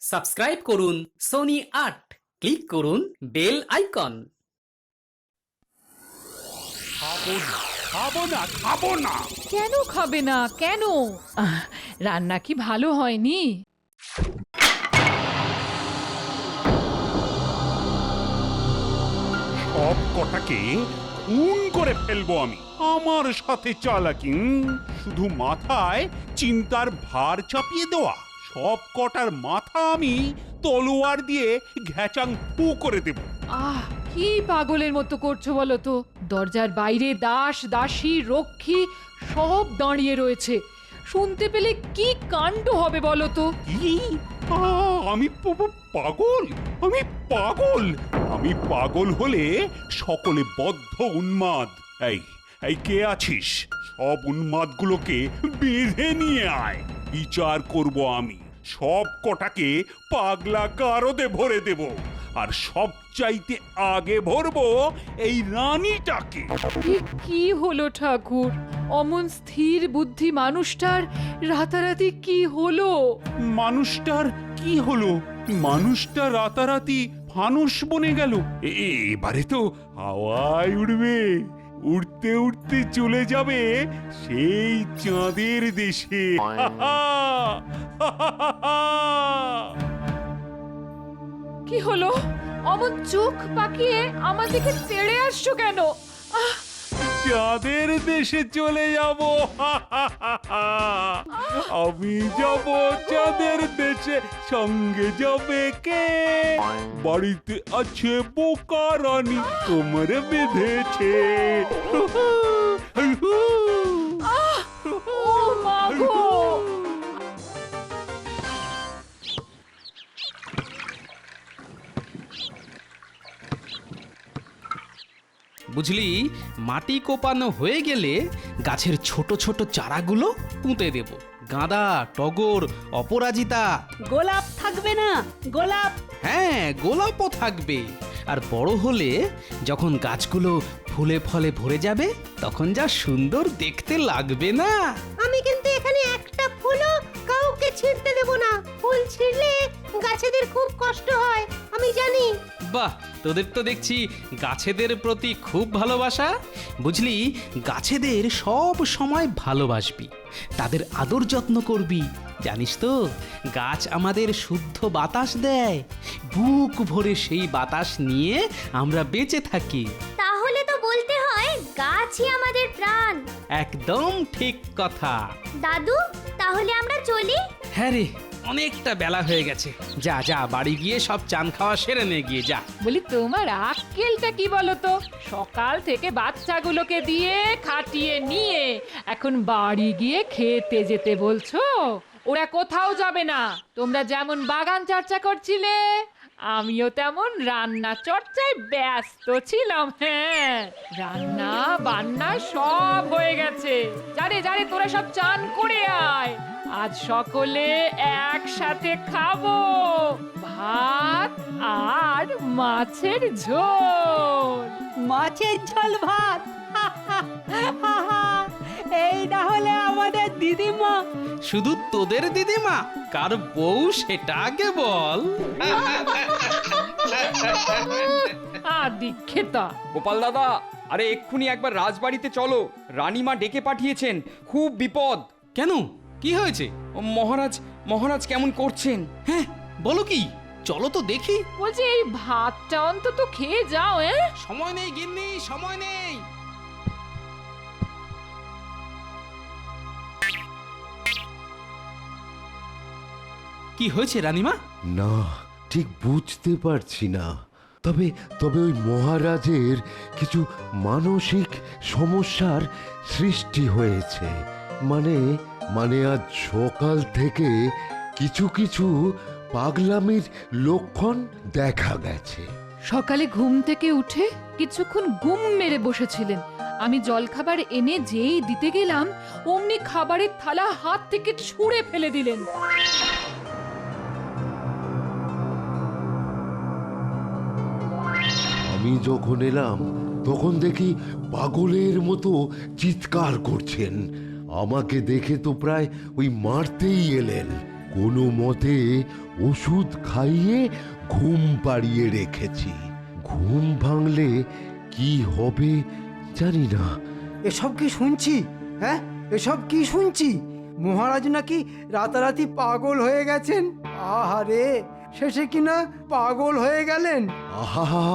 Subscribe করুন Sony ৮, click করুন bell icon. খাবো না, খাবো না, খাবো না। কেন খাবে না? কেন? রান্না কি ভালো হয়নি? সব কটাকে খুন করে ফেলবো আমি। আমার সাথে চালাকি, শুধু মাথায় চিন্তার ভার চাপিয়ে দেওয়া। সব কটার মাথা আমি তলোয়ার দিয়ে ঘ্যাচাং ফু করে দেব। কি পাগলের মতো করছো বলো তো? দরজার বাইরে দাস দাসী রক্ষী সব দাঁড়িয়ে রয়েছে। শুনতে পেলে কি কাণ্ড হবে বলো তো? কি? আমি পাগল? আমি পাগল? আমি পাগল হলে সকলে বদ্ধ উন্মাদ। এই এই কে আছিস? সব উন্মাদগুলোকে বেঁধে নিয়ে আয়, বিচার করব আমি। সব কটাকে পাগলা গারদে ভরে দেব, আর সব চাইতে আগে ভরবো এই রানীটাকে। কি হলো ঠাকুর? অমন স্থির বুদ্ধি মানুষটার রাতারাতি কি হলো? মানুষটার কি হলো? মানুষটা রাতারাতি ফানুস বনে গেল। এবারে তো হাওয়ায় উড়বে, উড়তে উড়তে চলে যাবে সেই চাঁদের দেশে। কি হলো? অমন চোখ পাকিয়ে আমাদেরকে তেড়ে আসছো কেন? চাঁদের দেশে চলে যাব। আমি যাব চাঁদের দেশে, সঙ্গে যাবে কে? বাড়িতে আছে বোকা রানী, তোমার বেঁধেছে। ও মা গো! বুঝলি, মাটি কোপানো হয়ে গেলে গাছের ছোট ছোট চারাগুলো পুঁতে দেব। গাঁদা, টগর, অপরাজিতা। গোলাপ থাকবে না? গোলাপ? হ্যাঁ, গোলাপও থাকবে। আর বড় হলে যখন গাছগুলো ফুলে ফলে ভরে যাবে, তখন যা সুন্দর দেখতে লাগবে না। আমি কিন্তু এখানে একটা ফুলও কাউকে ছিঁড়তে দেব না। ফুল ছিঁড়লে গাছেদের খুব কষ্ট হয়, আমি জানি। বাহ, তোদের তো দেখছি গাছেদের প্রতি খুব ভালোবাসা। বুঝলি, গাছেদের সব সময় ভালোবাসবি, তাদের আদর যত্ন করবি। জানিস তো, গাছ আমাদের শুদ্ধ বাতাস দেয়। বুক ভরে সেই বাতাস নিয়ে আমরা বেঁচে থাকি। তাহলে তো বলতে হয় গাছই আমাদের প্রাণ। একদম ঠিক কথা। দাদু, তাহলে আমরা চলি? হ্যাঁ রে, অনেকটা বেলা হয়ে গেছে। যা যা, বাড়ি গিয়ে সব চান খাওয়া সেরে নে গিয়ে যা। বলি, তোমার আক্কেলটা কি বলো তো? সকাল থেকে বাচ্চাগুলোকে দিয়ে খাটিয়ে নিয়ে এখন বাড়ি গিয়ে খেতে যেতে বলছো? ওরা কোথাও যাবে না। তোমরা যেমন বাগান চর্চা করছিলে, আমিও তেমন রান্না চর্চায় ব্যস্ত ছিলাম। হ্যাঁ, রান্না বান্না সব হয়ে গেছে। জানে জানে, তোরা সব চান করে আয়। আজ সকলে একসাথে খাবো ভাত আর মাছের ঝোল। মাছের ঝোল ভাত? এই না হলে আমাদের দিদিমা। শুধু তোদের দিদিমা? কার বউ সেটা আগে বল। দীক্ষিতা। গোপাল দাদা, আরে এক্ষুনি একবার রাজবাড়িতে চলো, রানীমা ডেকে পাঠিয়েছেন, খুব বিপদ। কেন, কি হয়েছে? মহারাজ মহারাজ কেমন করছেন? হ্যাঁ, বলো কি? চলো তো দেখি। বলছি, এই ভাতটা অন্তত খেয়ে যাও। সময় নেই গিন্নি, সময় নেই। কি হয়েছে রানীমা? না, ঠিক বুঝতে পারছি না। তবে তবে ওই মহারাজের কিছু মানসিক সমস্যার সৃষ্টি হয়েছে। মানে মানে আজ সকাল থেকে কিছু কিছু পাগলামির লক্ষণ দেখা গেছে। সকালে ঘুম থেকে উঠে কিছুক্ষণ গুম মেরে বসেছিলেন। আমি জলখাবার এনে যেই দিতে গেলাম, অমনি খাবারের থালা হাত থেকে ছুঁড়ে ফেলে দিলেন। আমি যখন এলাম তখন দেখি পাগলের মতো চিৎকার করছেন। আমাকে দেখে তো প্রায় ওই মারতেই এলেন। কোনো মতে ওষুধ খাইয়ে ঘুম পাড়িয়ে রেখেছি। ঘুম ভাঙলে কি হবে জানি না। এসব কি শুনছি? হ্যাঁ, এসব কি শুনছি? মহারাজ নাকি রাতারাতি পাগল হয়ে গেছেন। আহারে, শেষে কিনা পাগল হয়ে গেলেন। আহা,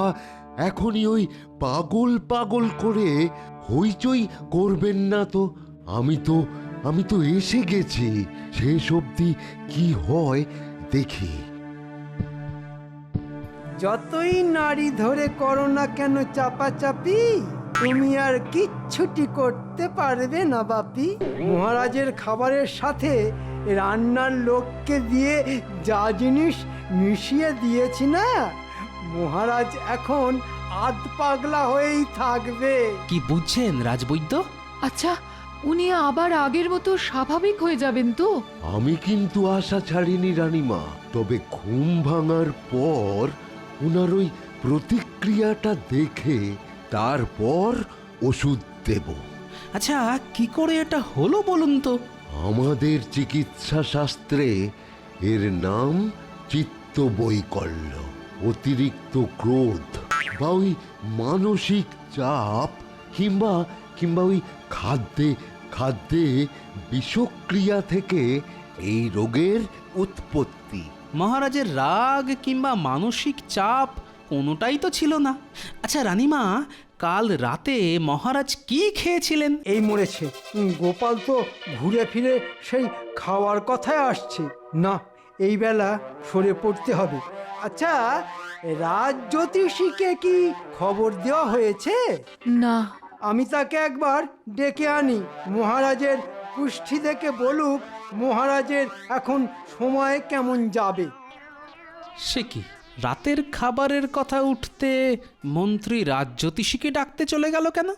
এখনই ওই পাগল পাগল করে হইচই করবেন না তো। আমি তো এসে গেছি। শেষ অবধি কি হয় দেখি। যতই নারী ধরে করো না কেন চাপাচাপি, তুমি আর কিচ্ছুটি করতে পারবে না বাপি। মহারাজের খাবারের সাথে রান্নার লোককে দিয়ে যা জিনিস মিশিয়ে দিয়েছি না, মহারাজ এখন আধ পাগলা হয়েই থাকবে। কি বুঝছেন রাজবৈদ্য? আচ্ছা, উনি আবার আগের মতো স্বাভাবিক হয়ে যাবেন তো? আমি কিন্তু আশা ছাড়িনি রানীমা। তবে ঘুম ভাঙার পর ওনার ওই প্রতিক্রিয়াটা দেখে তারপর ওষুধ দেব। আচ্ছা, কি করে এটা হলো বলুন তো? আমাদের চিকিৎসা শাস্ত্রে এর নাম চিত্তবৈকল্য। অতিরিক্ত ক্রোধ বা ওই মানসিক চাপ কিংবা ওই খাদ্যে বিষক্রিয়া থেকে এই রোগের উৎপত্তি। মহারাজের রাগ কিংবা মানসিক চাপ কোনোটাই তো ছিল না। আচ্ছা রানীমা, কাল রাতে মহারাজ কি খেয়েছিলেন? এই মরেছে। গোপাল তো ঘুরে ফিরে সেই খাওয়ার কথায় আসছে। না, এই বেলা সরে পড়তে হবে। আচ্ছা, রাজ জ্যোতিষীকে কি খবর দেওয়া হয়েছে? না। আমি তাকে একবার ডেকে আনি। মহারাজের কুষ্ঠি দেখে বলুক মহারাজের এখন সময় কেমন যাবে। সে কি, রাতের খাবারের কথা উঠতে মন্ত্রী রাজজ্যোতিষীকে ডাকতে চলে গেল কেন?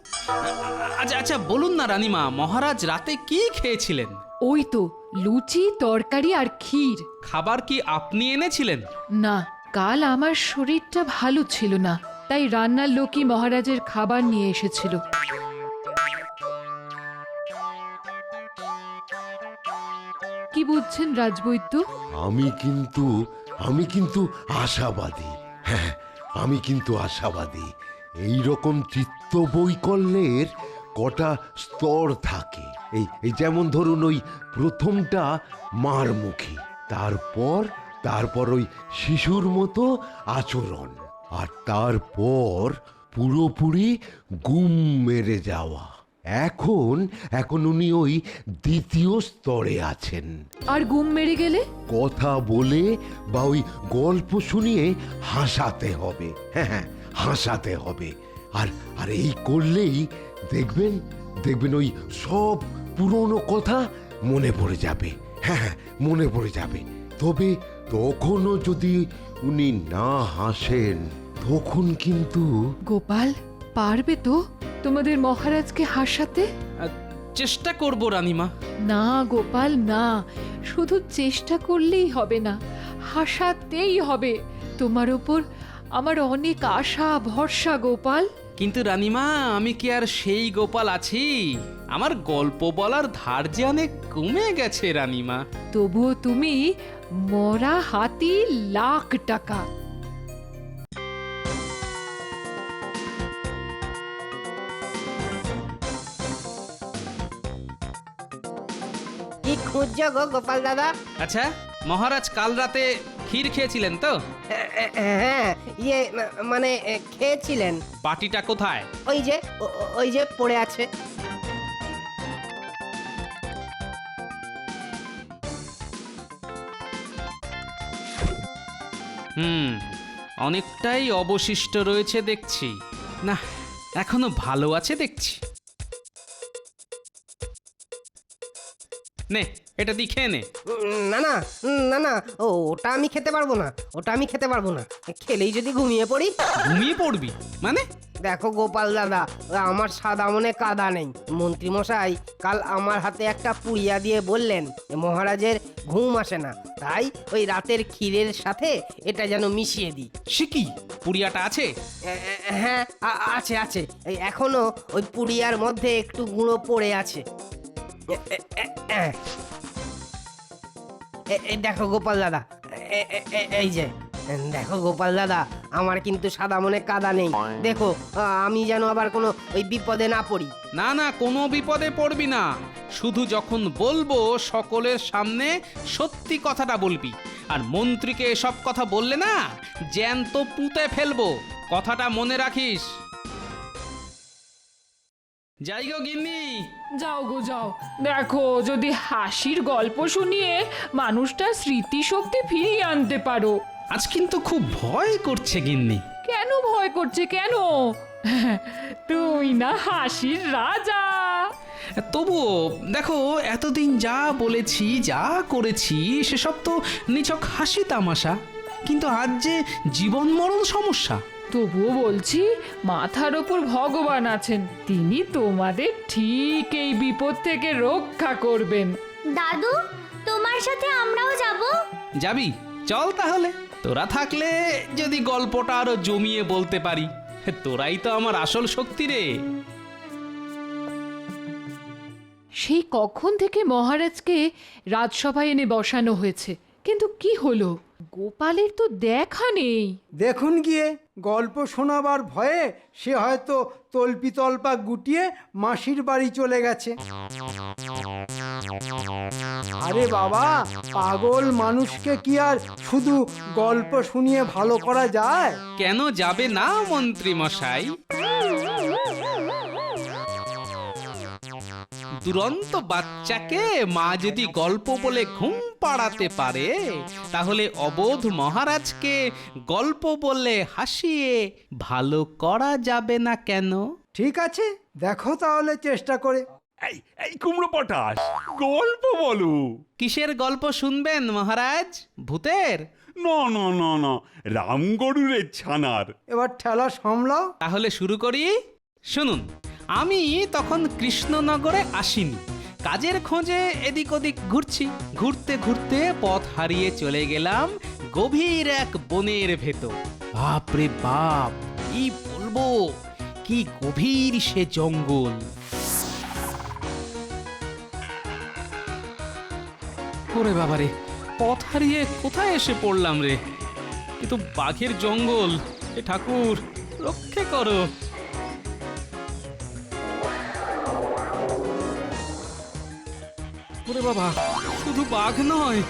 আচ্ছা বলুন না রানীমা, মহারাজ রাতে কি খেয়েছিলেন? ওই তো লুচি, তরকারি আর ক্ষীর। খাবার কি আপনি এনেছিলেন? না, কাল আমার শরীরটা ভালো ছিল না, তাই রান্নার লোকই মহারাজের খাবার নিয়ে এসেছিল। কি বুঝছেন রাজবৈদ্য? আমি কিন্তু আশাবাদী। হ্যাঁ, আমি কিন্তু আশাবাদী। এই রকম চিত্ত বৈকল্যের কটা স্তর থাকে। এই যেমন ধরুন, ওই প্রথমটা মারমুখী, তারপর ওই শিশুর মতো আচরণ, আর তারপর পুরোপুরি গুম মেরে যাওয়া। এখন উনি ওই দ্বিতীয় স্তরে আছেন। আর গুম মেরে গেলে? কথা বলে বা ওই গল্প শুনিয়ে হাসাতে হবে। হ্যাঁ, হাসাতে হবে। আর এই করলেই দেখবেন ওই সব পুরনো কথা মনে পড়ে যাবে। হ্যাঁ, মনে পড়ে যাবে। তবে তখনও যদি উনি না হাসেন, তখন কিন্তু গোপাল পারবে তো তোমাদের মহারাজকে হাসাতে? চেষ্টা করব রানীমা। না গোপাল, না, শুধু চেষ্টা করলেই হবে না, হাসাতেই হবে। তোমার উপর আমার অনেক আশা ভরসা গোপাল। কিন্তু রানীমা, আমি কি আর সেই গোপাল আছি? আমার গল্প বলার ধার যে অনেক কমে গেছে রানীমা। তবুও তুমি মরা হাতি লাখ টাকা। কি খুঁজছো গো গোপাল দাদা? আচ্ছা, মহারাজ কাল রাতে ক্ষীর খেয়েছিলেন তো? হ্যাঁ, মানে খেয়েছিলেন। বাটিটা কোথায়? ওই যে পড়ে আছে। অনেকটাই অবশিষ্ট রয়েছে দেখছি। না, এখনো ভালো আছে দেখছি। নে, এটা দিয়ে খেয়ে নে। না, ওটা আমি খেতে পারবো না। খেলেই যদি ঘুমিয়ে পড়ি। ঘুমিয়ে পড়বি মানে? দেখো গোপাল দাদা, আমার সাদা মনে কাদা নেই। মন্ত্রী মশাই কাল আমার হাতে একটা পুড়িয়া দিয়ে বললেন মহারাজের ঘুম আসে না, তাই ওই রাতের ক্ষীরের সাথে এটা যেন মিশিয়ে দিই। সে কি, পুড়িয়াটা আছে? হ্যাঁ, আছে। এখনো ওই পুড়িয়ার মধ্যে একটু গুঁড়ো পড়ে আছে। দেখো গোপাল দাদা, এই যে দেখো গোপাল দাদা, আমার কিন্তু সাদা মনে কাদা নেই। দেখো আমি যেন আবার কোনো ওই বিপদে না পড়ি। না না, কোনো বিপদে পড়বি না। শুধু যখন বলবো সকলের সামনে সত্যি কথাটা বলবি। আর মন্ত্রীকে এসব কথা বললে না, জ্যান্ত পুঁতে ফেলবো, কথাটা মনে রাখিস। যাই গো গিন্নি। যাও গো যাও, দেখো যদি হাসির গল্প শুনিয়ে মানুষটার স্মৃতিশক্তি ফিরিয়ে আনতে পারো। আজ কিন্তু খুব ভয় করছে গিন্নি। কেন ভয় করছে কেন? তুই না হাসির রাজা। তবুও দেখো, এতদিন যা বলেছি, যা করেছি, সেসব তো নিছক হাসি তামাশা। কিন্তু আজ যে জীবন মরণ সমস্যা। তবুও বলছি, মাথার ওপর ভগবান আছেন, তিনি তোমাদের ঠিক এই বিপদ থেকে রক্ষা করবেন। দাদু, তোমার সাথে আমরাও যাব। যাবি? চল তাহলে। তোরা থাকলে যদি গল্পটা আরো জমিয়ে বলতে পারি। তোরাই তো আমার আসল শক্তি রে। সেই কখন থেকে মহারাজকে রাজসভায় এনে বসানো হয়েছে, কিন্তু কি হলো? গোপালের তো দেখা নেই। দেখুন গিয়ে, গল্প শোনাবার ভয়ে সে হয়তো তল্পা গুটিয়ে মাসির বাড়ি চলে গেছে। আরে বাবা, পাগল মানুষকে কি আর শুধু গল্প শুনিয়ে ভালো করা যায়? কেন যাবে না মন্ত্রী মশাই? দুরন্ত বাচ্চাকে মা যদি গল্প বলে ঘুম পাড়াতে পারে, তাহলে অবোধ মহারাজকে গল্প বলে হাসিয়ে ভালো করা যাবে না কেন? ঠিক আছে, দেখো তাহলে চেষ্টা করে। এই এই কুমড়ো পটাশ, গল্প বলো। কিসের গল্প শুনবেন মহারাজ? ভূতের? না না না না, রামগরুরের ছানার। এবার ঠেলা সামলাও। তাহলে শুরু করি। শুনুন, আমি তখন কৃষ্ণনগরে আসিনি, কাজের খোঁজে এদিক ওদিক ঘুরছি। ঘুরতে ঘুরতে পথ হারিয়ে চলে গেলাম গভীর এক বনের ভেতর। বাপরে বাপ, কি বলবো, কি গভীর সে জঙ্গল। ওরে বাবারে, পথ হারিয়ে কোথায় এসে পড়লাম রে? এ তো বাঘের জঙ্গল। এ ঠাকুর, রক্ষে করো। ওরে বাবা, শুধু বাঘ নয়,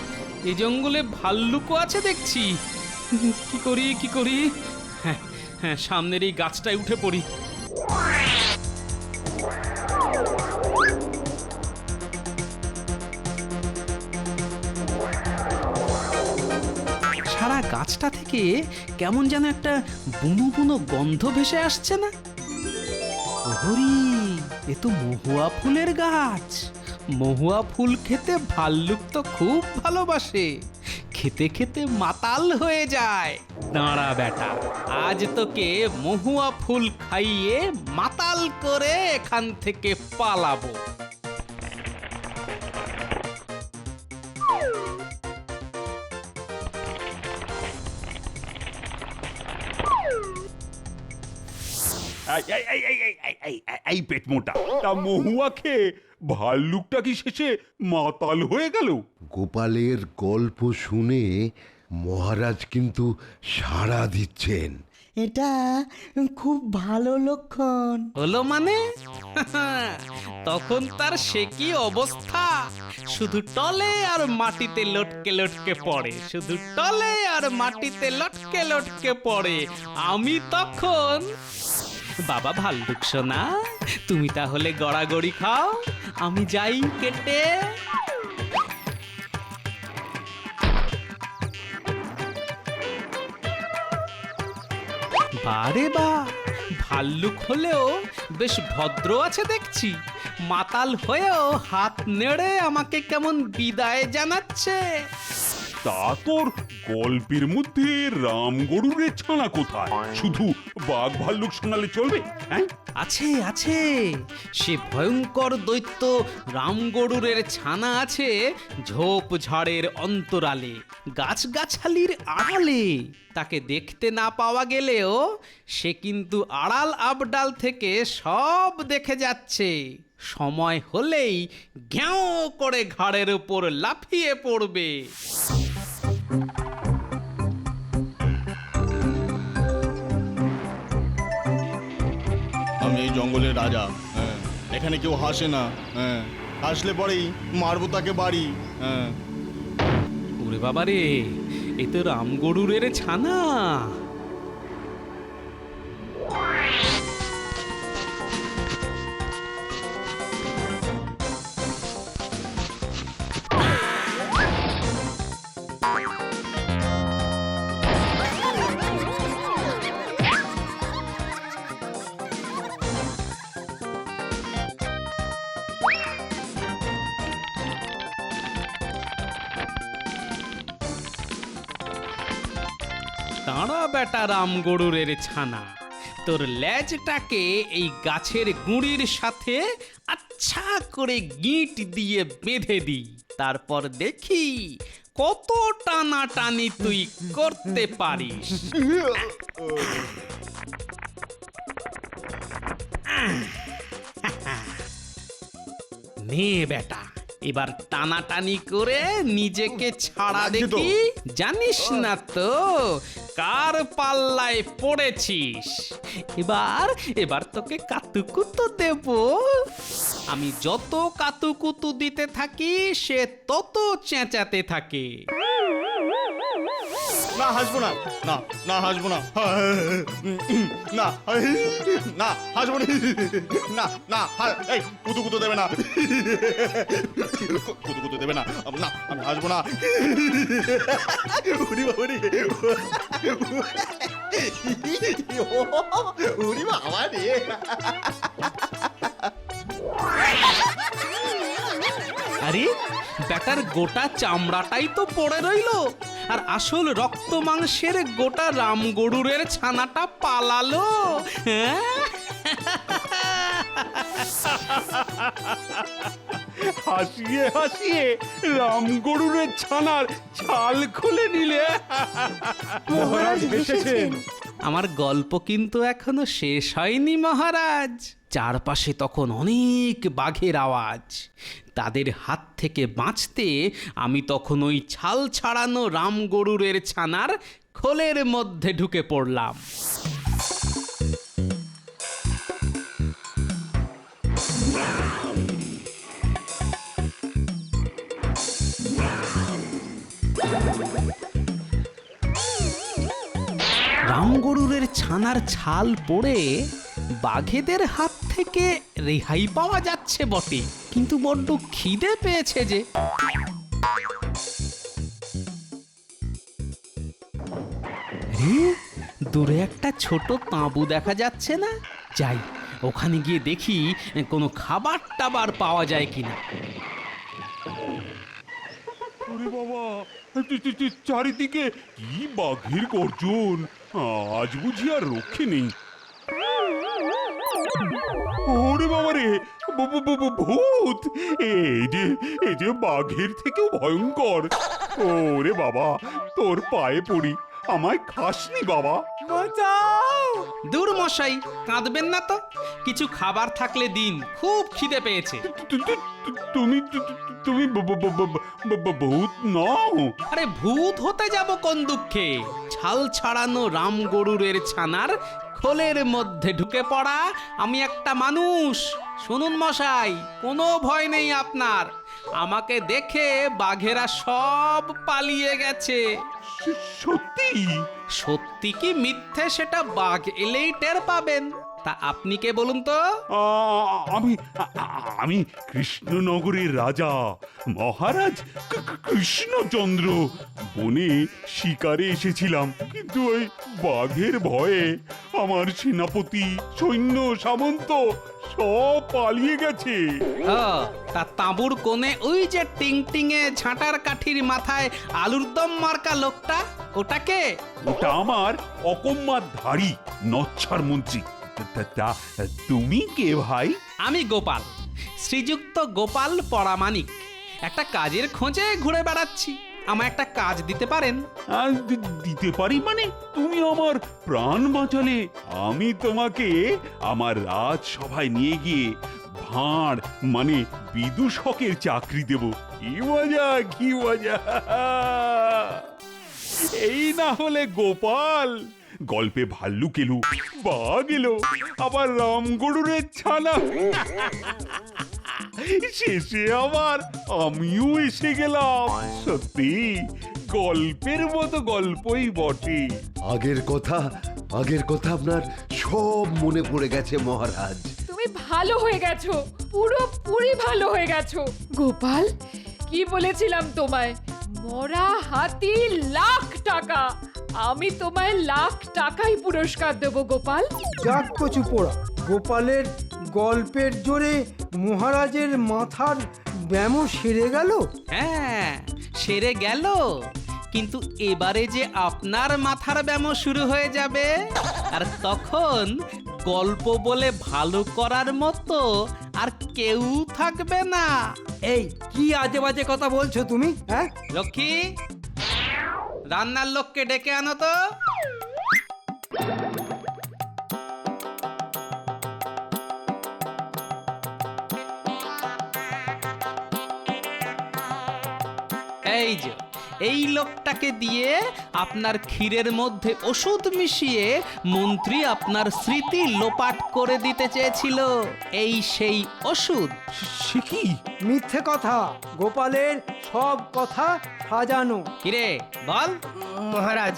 এই জঙ্গলে ভাল্লুকও আছে দেখছি। কি করি কি করি? হ্যাঁ হ্যাঁ, সামনের এই গাছটায় উঠে পড়ি। সারা গাছটা থেকে কেমন যেন একটা বুনো বুনো গন্ধ ভেসে আসছে না? ওহরি, এ তো মহুয়া ফুলের গাছ। মহুয়া ফুল খেতে ভাল্লুক তো খুব ভালোবাসে, খেতে খেতে মাতাল হয়ে যায়। দাঁড়া বেটা, আজ তোকে মহুয়া ফুল খাইয়ে মাতাল করে এখান থেকে পালাবো। এই পেট মোটা, তা মহুয়া খেয়ে ভাল্লুকটা কি শেষে মাতাল হয়ে গেল? গোপালের গল্প শুনে মহারাজ কিন্তু সাড়া দিচ্ছেন। এটা খুব ভালো লক্ষণ। হলো মানে? তখন তার সে কি অবস্থা, শুধু টলে আর মাটিতে লটকে লটকে পড়ে, শুধু টলে আর মাটিতে লটকে লটকে পড়ে। আমি তখন, বাবা ভাল্লুক সোনা, তুমি তাহলে গড়াগড়ি খাও, আমি যাই কেটে। বারে বা, ভাল্লুক হলেও বেশ ভদ্র আছে দেখছি। মাতাল হয়েও হাত নেড়ে আমাকে কেমন বিদায় জানাচ্ছে। তা তোর গল্পের মধ্যে রামগরুরের ছানা কোথায়? শুধু বাঘ ভাল্লুক শোনালে চলবে? হ্যাঁ, আছে আছে, সে ভয়ঙ্কর দৈত্য রামগরুরের ছানা আছে ঝোপঝাড়ের অন্তরালে, গাছগাছালির আড়ালে। তাকে দেখতে না পাওয়া গেলেও সে কিন্তু আড়াল আবডাল থেকে সব দেখে যাচ্ছে। সময় হলেই ঘ্যাও করে ঘাড়ের উপর লাফিয়ে পড়বে। আমি এই জঙ্গলের রাজা। হ্যাঁ, এখানে কেউ হাসে না। হ্যাঁ, হাসলে পরেই মারবো তাকে বাড়ি। হ্যাঁ। ওরে বাবা রে, এ তো রামগরুরের ছানা। দাঁড়া বেটা রামগরুরের ছানা, তোর লেজটাকে এই গাছের গুঁড়ির সাথে আচ্ছা করে গিঁট দিয়ে বেঁধে দিই, তারপর দেখি কত টানাটানি তুই করতে পারিস। নে বেটা, এবার টানাটানি করে নিজেকে ছাড়া দেখি। জানিস না তো কার পাল্লায় পড়েছিস। এবার এবার তোকে কাতুকুতু দেব। আমি যত কাতুকুতু দিতে থাকি সে তত চেঁচাতে থাকে। না হাসবো না, না না হাসবো না, না না হাসবো না, না না এই কুতু কুতু দেবে না, কুতু কুতু দেবে না, না আমি হাসবো না। উড়ি বাবা রে, উড়ি বাবা রে। আরে ব্যাটার গোটা চামড়াটাই তো পড়ে রইলো, আর আসল রক্ত মাংসের গোটা রামগরুরের ছানাটা পালালো। হ্যাঁ, হাসিয়ে হাসিয়ে রামগরুরের ছানার ছাল খুলে নিলে। মহারাজ এসেছেন। আমার গল্প কিন্তু এখনো শেষ হয়নি মহারাজ। চারপাশে তখন অনেক বাঘের আওয়াজ। তাদের হাত থেকে বাঁচতে আমি তখন ওই ছাল ছাড়ানো রামগরুরের ছানার খোলের মধ্যে ঢুকে পড়লাম। রামগরুরের ছানার ছাল পড়ে বাঘেদের হাত থেকে রেহাই পাওয়া যাচ্ছে বটে, কিন্তু বড্ড খিদে পেয়েছে যে। দূরে একটা ছোট তাঁবু দেখা যাচ্ছে না? যাই, ওখানে গিয়ে দেখি কোনো খাবার টাবার পাওয়া যায় কিনা। ওরে বাবা, চারিদিকে কি বাঘের গর্জন! আজ বুঝি আর রক্ষে নেই। ওরে বাবা রে, ভূত! এই যে বাঘের থেকেও ভয়ঙ্কর। ওরে বাবা, তোর পায়ে পড়ি, আমায় খাসনি বাবা। দূর মশাই, কাঁদবেন না তো। কিছু খাবার থাকলে দিন, খুব খিদে পেয়েছে। তুমি ভূত নও? আরে ভূত হতে যাব কোন দুঃখে? ছাল ছাড়ানো রামগরুরের ছানার খোলের মধ্যে ঢুকে পড়া আমি একটা মানুষ। শুনুন মশাই, কোনো ভয় নেই আপনার। আমাকে দেখে বাঘেরা সব পালিয়ে গেছে। সত্যি? সত্যি কি মিথ্যে সেটা বাঘ এলেই টের পাবেন। তা আপনি কে বলুন তো? আমি কৃষ্ণনগরের রাজা মহারাজ কৃষ্ণচন্দ্র। বনে শিকারে এসেছিলাম, কিন্তু ওই বাঘের ভয়ে আমার সেনাপতি, সৈন্য, সামন্ত সব পালিয়ে গেছে। তা তাঁবুর কোণে ওই যে টিং টিঙে ঝাঁটার কাঠির মাথায় আলুর দম মার্কা লোকটা, ওটাকে? ওটা আমার অকম্মার ধাড়ি নচ্ছার মন্ত্রী। তুমি কে ভাই? আমি গোপাল, শ্রীযুক্ত গোপাল পরামানিক। একটা কাজের খোঁজে ঘুরে বেড়াচ্ছি। আমায় একটা কাজ দিতে পারেন? দিতে পারি মানে? তুমি আমার প্রাণ বাঁচালে। আমি তোমাকে আমার রাজসভায় নিয়ে গিয়ে ভাঁড় মানে বিদূষকের চাকরি দেব। কি মজা, কি মজা! এই না হলে গোপাল, গল্পে ভাল্লুক এলো, বাঘ এলো, আবার রামগরুরের ছানা, শেষে আবার আমিও এসে গেলাম। সত্যি গল্পের মতো গল্পই বটে। আগের কথা আপনার সব মনে পড়ে গেছে মহারাজ। তুমি ভালো হয়ে গেছো, পুরোপুরি ভালো হয়ে গেছো। গোপাল, কি বলেছিলাম তোমায়? মরা হাতি লাখ টাকা। আমি তোমায় লাখ টাকাই পুরস্কার দেব গোপাল। যাক কচু পোড়া, গোপালের গল্পের জোরে মহারাজের মাথার ব্যামো সেরে গেল। হ্যাঁ, সেরে গেল, কিন্তু এবারে যে আপনার মাথার ব্যামো শুরু হয়ে যাবে, আর তখন গল্প বলে ভালো করার মতো আর কেউ থাকবে না। এই কি আজে বাজে কথা বলছো তুমি? হ্যাঁ, লক্ষ্মী, রান্নার লোককে ডেকে আনো তো। এই যে, এই লোকটাকে দিয়ে আপনার ক্ষীরের মধ্যে ওষুধ মিশিয়ে মন্ত্রী আপনার স্মৃতি লোপাট করে দিতে চেয়েছিল। এই সেই ওষুধ। সে কি? মিথ্যে কথা। গোপালের সব কথা সাজানো। কিরে বল। মহারাজ,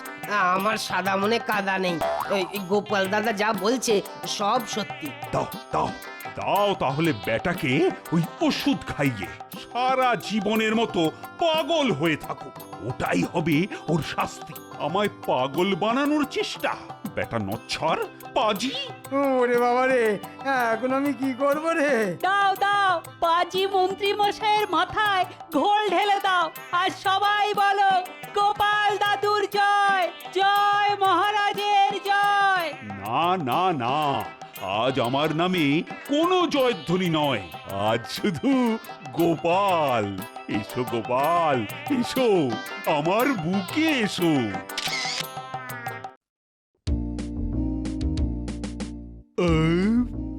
আমার সাদা মনে কাদা নেই। এই গোপাল দাদা যা বলছে সব সত্যি। দাও দাও দাও তাহলে বেটাকে ওই ওষুধ খাইয়ে সারা জীবনের মতো পাগল হয়ে থাকুক। ওটাই হবে ওর শাস্তি। আমায় পাগল বানানোর চেষ্টা। বেটা নচ্ছর, পাজি। ওরে বাবা রে, এখন আমি কি করবো রে? দাও দাও, পাজি মন্ত্রী মশাইয়ের মাথায় ঘোল ঢেলে দাও, আর সবাই বলো গোপাল দাদুর জয়, জয় মহারাজের জয়। না না না, আজ আমার নামে কোনো জয়ধ্বনি নয়। আজ শুধু গোপাল। এসো গোপাল, এসো আমার বুকে এসো।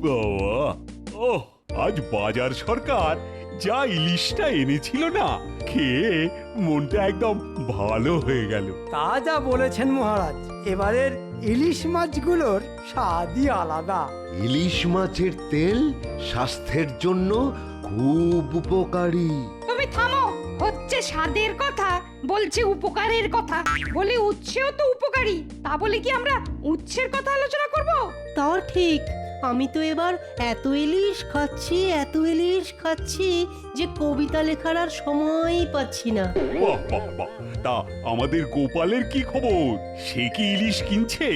বাবা, ওহ, আজ বাজার সরকার যা ইলিশটা এনেছিল না, খেয়ে মনটা একদম ভালো হয়ে গেল। তা যা বলেছেন মহারাজ, এবারের ইলিশ মাছগুলোর স্বাদই আলাদা। ইলিশ মাছের তেল স্বাস্থ্যের জন্য খুব উপকারী। তুমি থামো, হচ্ছে স্বাদের কথা, বলছে উপকারের কথা, বলে উচ্ছেও তো উপকারী, তা বলে কি আমরা উচ্ছের কথা আলোচনা করব? তাও ঠিক, আমি তো এবার এত ইলিশ খাচ্ছি যে কবিতা লেখার আর সময়ই পাচ্ছি না। বাহ বাহ বাহ, তা আমাদের গোপালের কি খবর? সে কি ইলিশ কিনছে?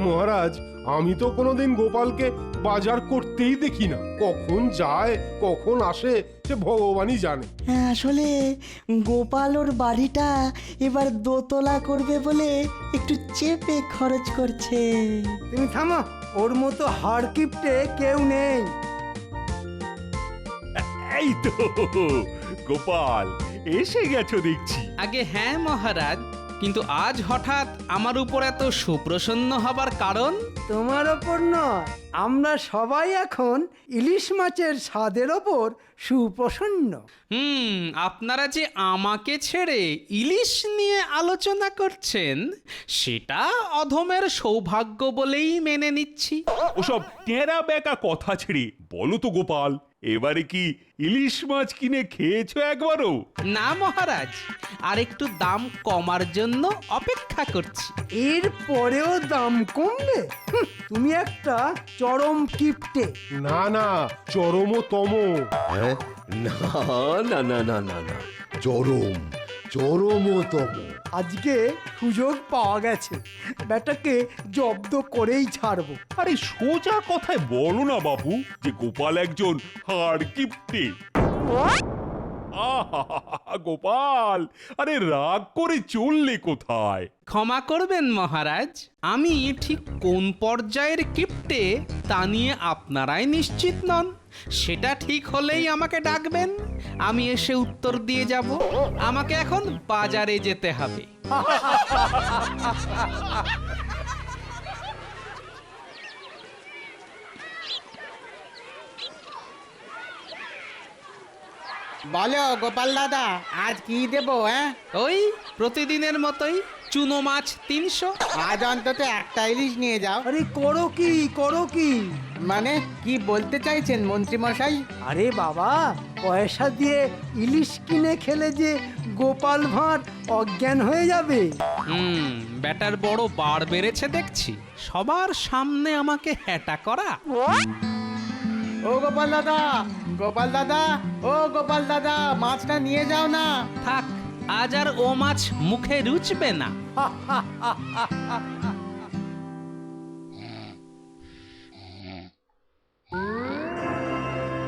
মহারাজ, আমি তো কোনোদিন গোপালকে বাজার করতেই দেখি না। কখন যায় কখন আসে সে ভগবানই জানে। হ্যাঁ, আসলে গোপাল ওর বাড়িটা এবার দোতলা করবে বলে একটু চেপে খরচ করছে। তুমি থামো, ওর মতো হাড় কিপটে কেউ নেই। এই তো গোপাল, এসে গেছো দেখছি। আগে হ্যাঁ মহারাজ, কিন্তু আজ হঠাৎ আমার উপর এত সুপ্রসন্ন হবার কারণ? তোমার ওপর নয়, আমরা সবাই এখন ইলিশ মাছের স্বাদের ওপর সুপ্রসন্ন। আপনারা যে আমাকে ছেড়ে ইলিশ নিয়ে আলোচনা করছেন, সেটা অধমের সৌভাগ্য বলেই মেনে নিচ্ছি। ওসব টেরা বেকা কথা ছেড়ে বলো তো গোপাল, এবারে কি ইলিশ মাছ কিনে খেয়েছো একবারও? না মহারাজ, আর একটু দাম কমার জন্য অপেক্ষা করছি। এর পরেও দাম কমবে? তুমি একটা চরম কিপটে। না না, চরমতম। হ্যাঁ, না না না না না না, চরমতম। আজকে সুযোগ পাওয়া গেছে, ব্যাটাকে জব্দ করেই ছাড়বো। আরে সোজা কথায় বলো না বাবু যে গোপাল একজন হাড় কিপ্টে। গোপাল, আরে রাগ করে চললে কোথায়? ক্ষমা করবেন মহারাজ, আমি ঠিক কোন পর্যায়ের কিপ্টে তা নিয়ে আপনারাই নিশ্চিত নন। সেটা ঠিক হলেই আমাকে ডাকবেন, আমি এসে উত্তর দিয়ে যাব। আমাকে এখন বাজারে যেতে হবে। বলো গোপাল দাদা আজ কি দেবো হ্যাঁ? ওই প্রতিদিনের মতোই চুনো মাছ 300। আজ অন্তত একটা ইলিশ নিয়ে যাও। আরে করো কি মানে কি বলতে চাইছেন মন্ত্রী মশাই? আরে বাবা, পয়সা দিয়ে ইলিশ কিনে খেলে যে গোপাল ভাঁড় অজ্ঞান হয়ে যাবে। ব্যাটার বড় বার বেড়েছে দেখছি, সবার সামনে আমাকে হ্যাটা করা। ও গোপাল দাদা, গোপাল দাদা, ও গোপাল দাদা, মাছটা নিয়ে যাও না। থাক, আজ আর ও মাছ মুখে রুচবে না।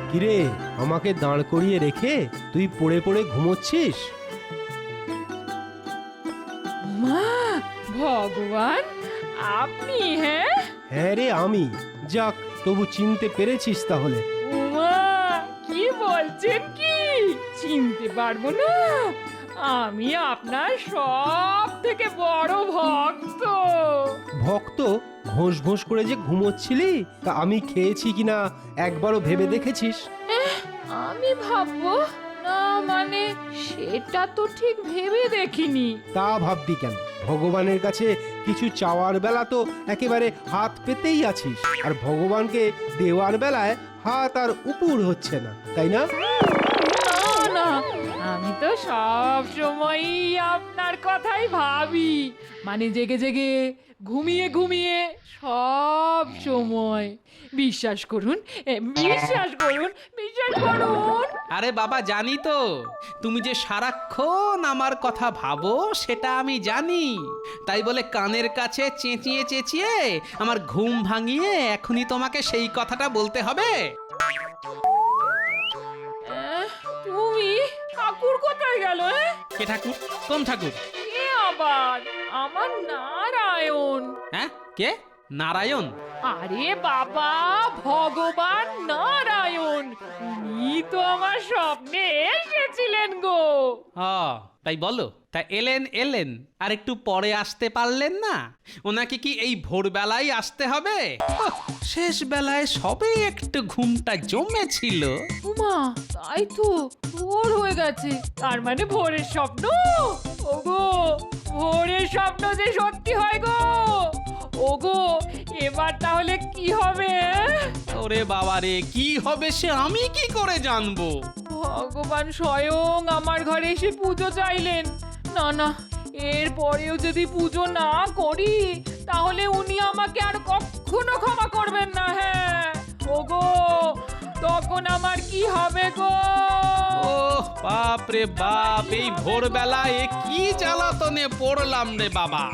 কিরে, আমাকে দাঁড় করিয়ে রেখে তুই পড়ে পড়ে ঘুমোচ্ছিস? মা, ভগবান, আপনি? হ্যাঁ হ্যাঁ রে, আমি। যাক, তবু চিনতে পেরেছিস তাহলে? উমা, কি বলছেন কি? চিনতে পারবো না? আমি আপনার সব থেকে বড় ভক্ত। ভক্ত? ঘোষ ঘোষ করে যে ঘুমোচ্ছিলি, তা আমি খেয়েছি কিনা একবারও ভেবে দেখেছিস? আমি ভাববো না, মানে সেটা তো ঠিক ভেবে দেখিনি। তা ভাববি কেন? ভগবানের কাছে কিছু চাওয়ার বেলা তো একেবারে হাত পেতেই আছিস, আর ভগবানকে দেওয়ার বেলায় হাত আর উপর হচ্ছে না, তাই না? না, আমি তো সব সময়ই আপনার কথাই ভাবি, মানে জেগে জেগে, ঘুমিয়ে ঘুমিয়ে, সব সময়। বিশ্বাস করুন, বিশ্বাস করুন, বিশ্বাস করুন। আরে বাবা, জানি তো তুমি যে সারাক্ষণ আমার কথা ভাবো, সেটা আমি জানি। তাই বলে কানের কাছে চেঁচিয়ে চেঁচিয়ে আমার ঘুম ভাঙিয়ে এখনই তোমাকে সেই কথাটা বলতে হবে? তুমি? ঠাকুর কোথায় গেল? কে ঠাকুর? কোন ঠাকুর? কে আবার? আমার নারায়ণ। হ্যাঁ, কে নারায়ণ? আরে বাবা, ভগবান নারায়ণ, উনি তো আমার স্বপ্নে এসেছিলেন গো। তাই বলো, তা এলেন আর একটু পরে আসতে পারলেন না? ওনাকে কি এই ভোরবেলায় আসতে হবে? শেষ বেলায় সবে একটু ঘুমটা জমেছিল। উমা, তাই তো, ভোর হয়ে গেছে, তার মানে ভোরের স্বপ্ন। ওগো, ভোরের স্বপ্ন যে সত্যি হয় গো। ওগো, এবার তাহলে কি হবে? ওরে বাবা রে, কি হবে সে আমি কি করে জানবো? ভগবান স্বয়ং আমার ঘরে এসে পুজো চাইলেন। না না, এর পরেও যদি পুজো না করি, তাহলে উনি আমাকে আর কখনো ক্ষমা করবেন না। হ্যাঁ ওগো, তখন আমার কি হবে গো? ও বাপ রে বাপ, এই ভোরবেলায় কি জ্বালাতনে পড়লাম রে বাবা।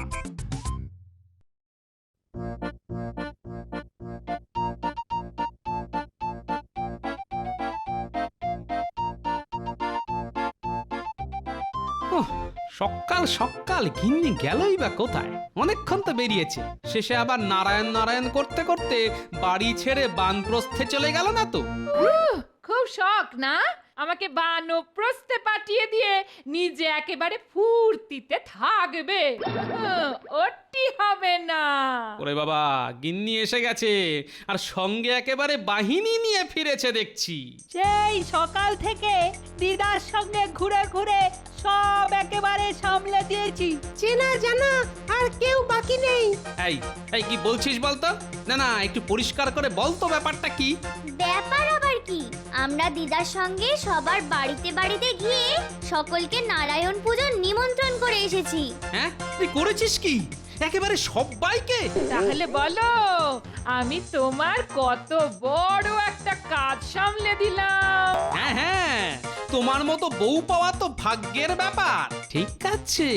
সকাল সকাল গিন্নি গেলই বা কোথায়? অনেকক্ষণ তো বেরিয়েছে, শেষে আবার নারায়ণ নারায়ণ করতে করতে বাড়ি ছেড়ে বানপ্রস্থে চলে গেল না তো? খুব শখ না আমাকে বানপ্রস্থে পাঠিয়ে দিয়ে নিজে একেবারে ফুর্তিতে থাকবে? ওটি হবে না। ওরে বাবা, গিন্নি এসে গেছে, আর সঙ্গে একেবারে বাহিনী নিয়ে ফিরেছে দেখছি। সেই সকাল থেকে দিদার সঙ্গে ঘুরে ঘুরে সব একেবারে সামলে দিয়েছি। চেনা জানা আর কেউ বাকি নেই। এই কি বলছিস বলতো? না না, একটু পরিষ্কার করে বলতো ব্যাপারটা কি? ব্যাপার আবার কি? আমরা দিদার সঙ্গে সবার বাড়িতে বাড়িতে গিয়ে সকলকে নারায়ণ পূজার নিমন্ত্রণ করে এসেছি। হ্যাঁ, তুই করেছিস কি? একেবারে সবাইকে? তাহলে বলো, আমি তোমার কত বড় একটা কাজ সামলে দিলাম। হ্যাঁ হ্যাঁ, তোমার মতো বউ পাওয়া তো ভাগ্যের ব্যাপার। ঠিক আছে,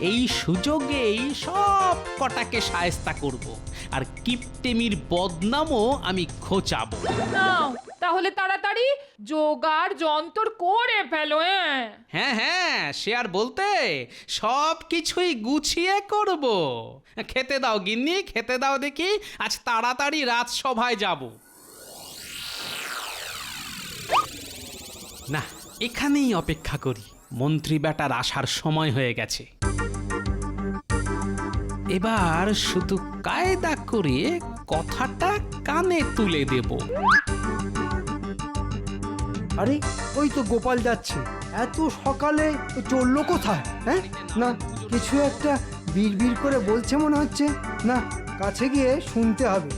এই সুযোগেই সব কটাকে শায়েস্তা করব, আর কিপটেমির বদনামও আমি খোঁচাবো। নাও তাহলে তাড়াতাড়ি জোগাড় যন্তর করে ফেলো। হ্যাঁ হ্যাঁ, সে আর বলতে, সব কিছুই গুছিয়ে করব। খেতে দাও গিন্নি, খেতে দাও দেখি, আজ তাড়াতাড়ি রাজসভায় যাব। না, এখানেই অপেক্ষা করি, মন্ত্রী বেটার আসার সময় হয়ে গেছে। এবার শুধু কায়দা করে কথাটা কানে তুলে দেব। আরে ওই তো গোপাল যাচ্ছে, এত সকালে ও চললো কোথায়? হ্যাঁ, না কিছু একটা বিড়বিড় করে বলছে মনে হচ্ছে। না, কাছে গিয়ে শুনতে হবে।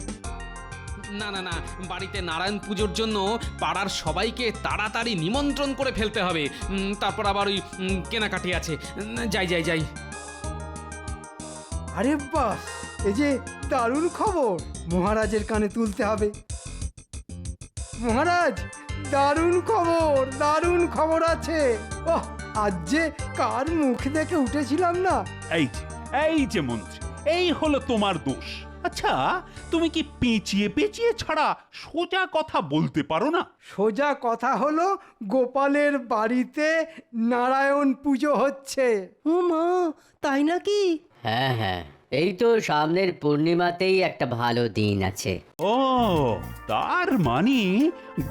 না না না, বাড়িতে নারায়ণ পুজোর জন্য পাড়ার সবাইকে তাড়াতাড়ি নিমন্ত্রণ করে ফেলতে হবে। তারপর আবার ওই কেনাকাটি আছে। যাই যাই যাই। আরে বাস, এই যে দারুণ খবর, মহারাজের কানে তুলতে হবে। মহারাজ, দারুণ খবর, দারুণ খবর আছে। ওহ, আজ যে কার মুখ দেখে উঠেছিলাম না। এই যে মন্ত্রী, এই হলো তোমার দোষ। আচ্ছা, তুমি কি পেঁচিয়ে পেঁচিয়ে ছাড়া সোজা কথা বলতে পারো না? সোজা কথা হলো, গোপালের বাড়িতে নারায়ণ পুজো হচ্ছে। ও মা, তাই নাকি? হ্যাঁ হ্যাঁ, এই তো সামনের পূর্ণিমাতেই একটা ভালো দিন আছে। ও, তার মানে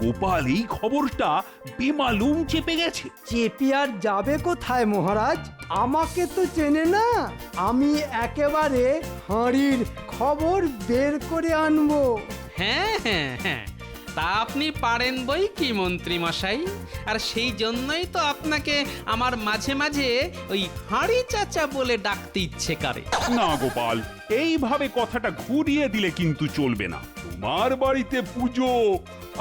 গোপাল এই খবরটা বেমালুম চেপে গেছে। চেপে আর যাবে কোথায় মহারাজ? আমাকে তো চেনে না, আমি একেবারে হাঁড়ির খবর বের করে আনবো। হ্যাঁ হ্যাঁ হ্যাঁ, তা আপনি পারেন বই কি মন্ত্রী মশাই। আর সেই জন্যই তো আপনাকে আমার মাঝে মাঝে ওই হাঁড়ি চাচা বলে ডাকতে ইচ্ছে করে। না গোপাল, এইভাবে কথাটা ঘুরিয়ে দিলে কিন্তু চলবে না। তোমার বাড়িতে পুজো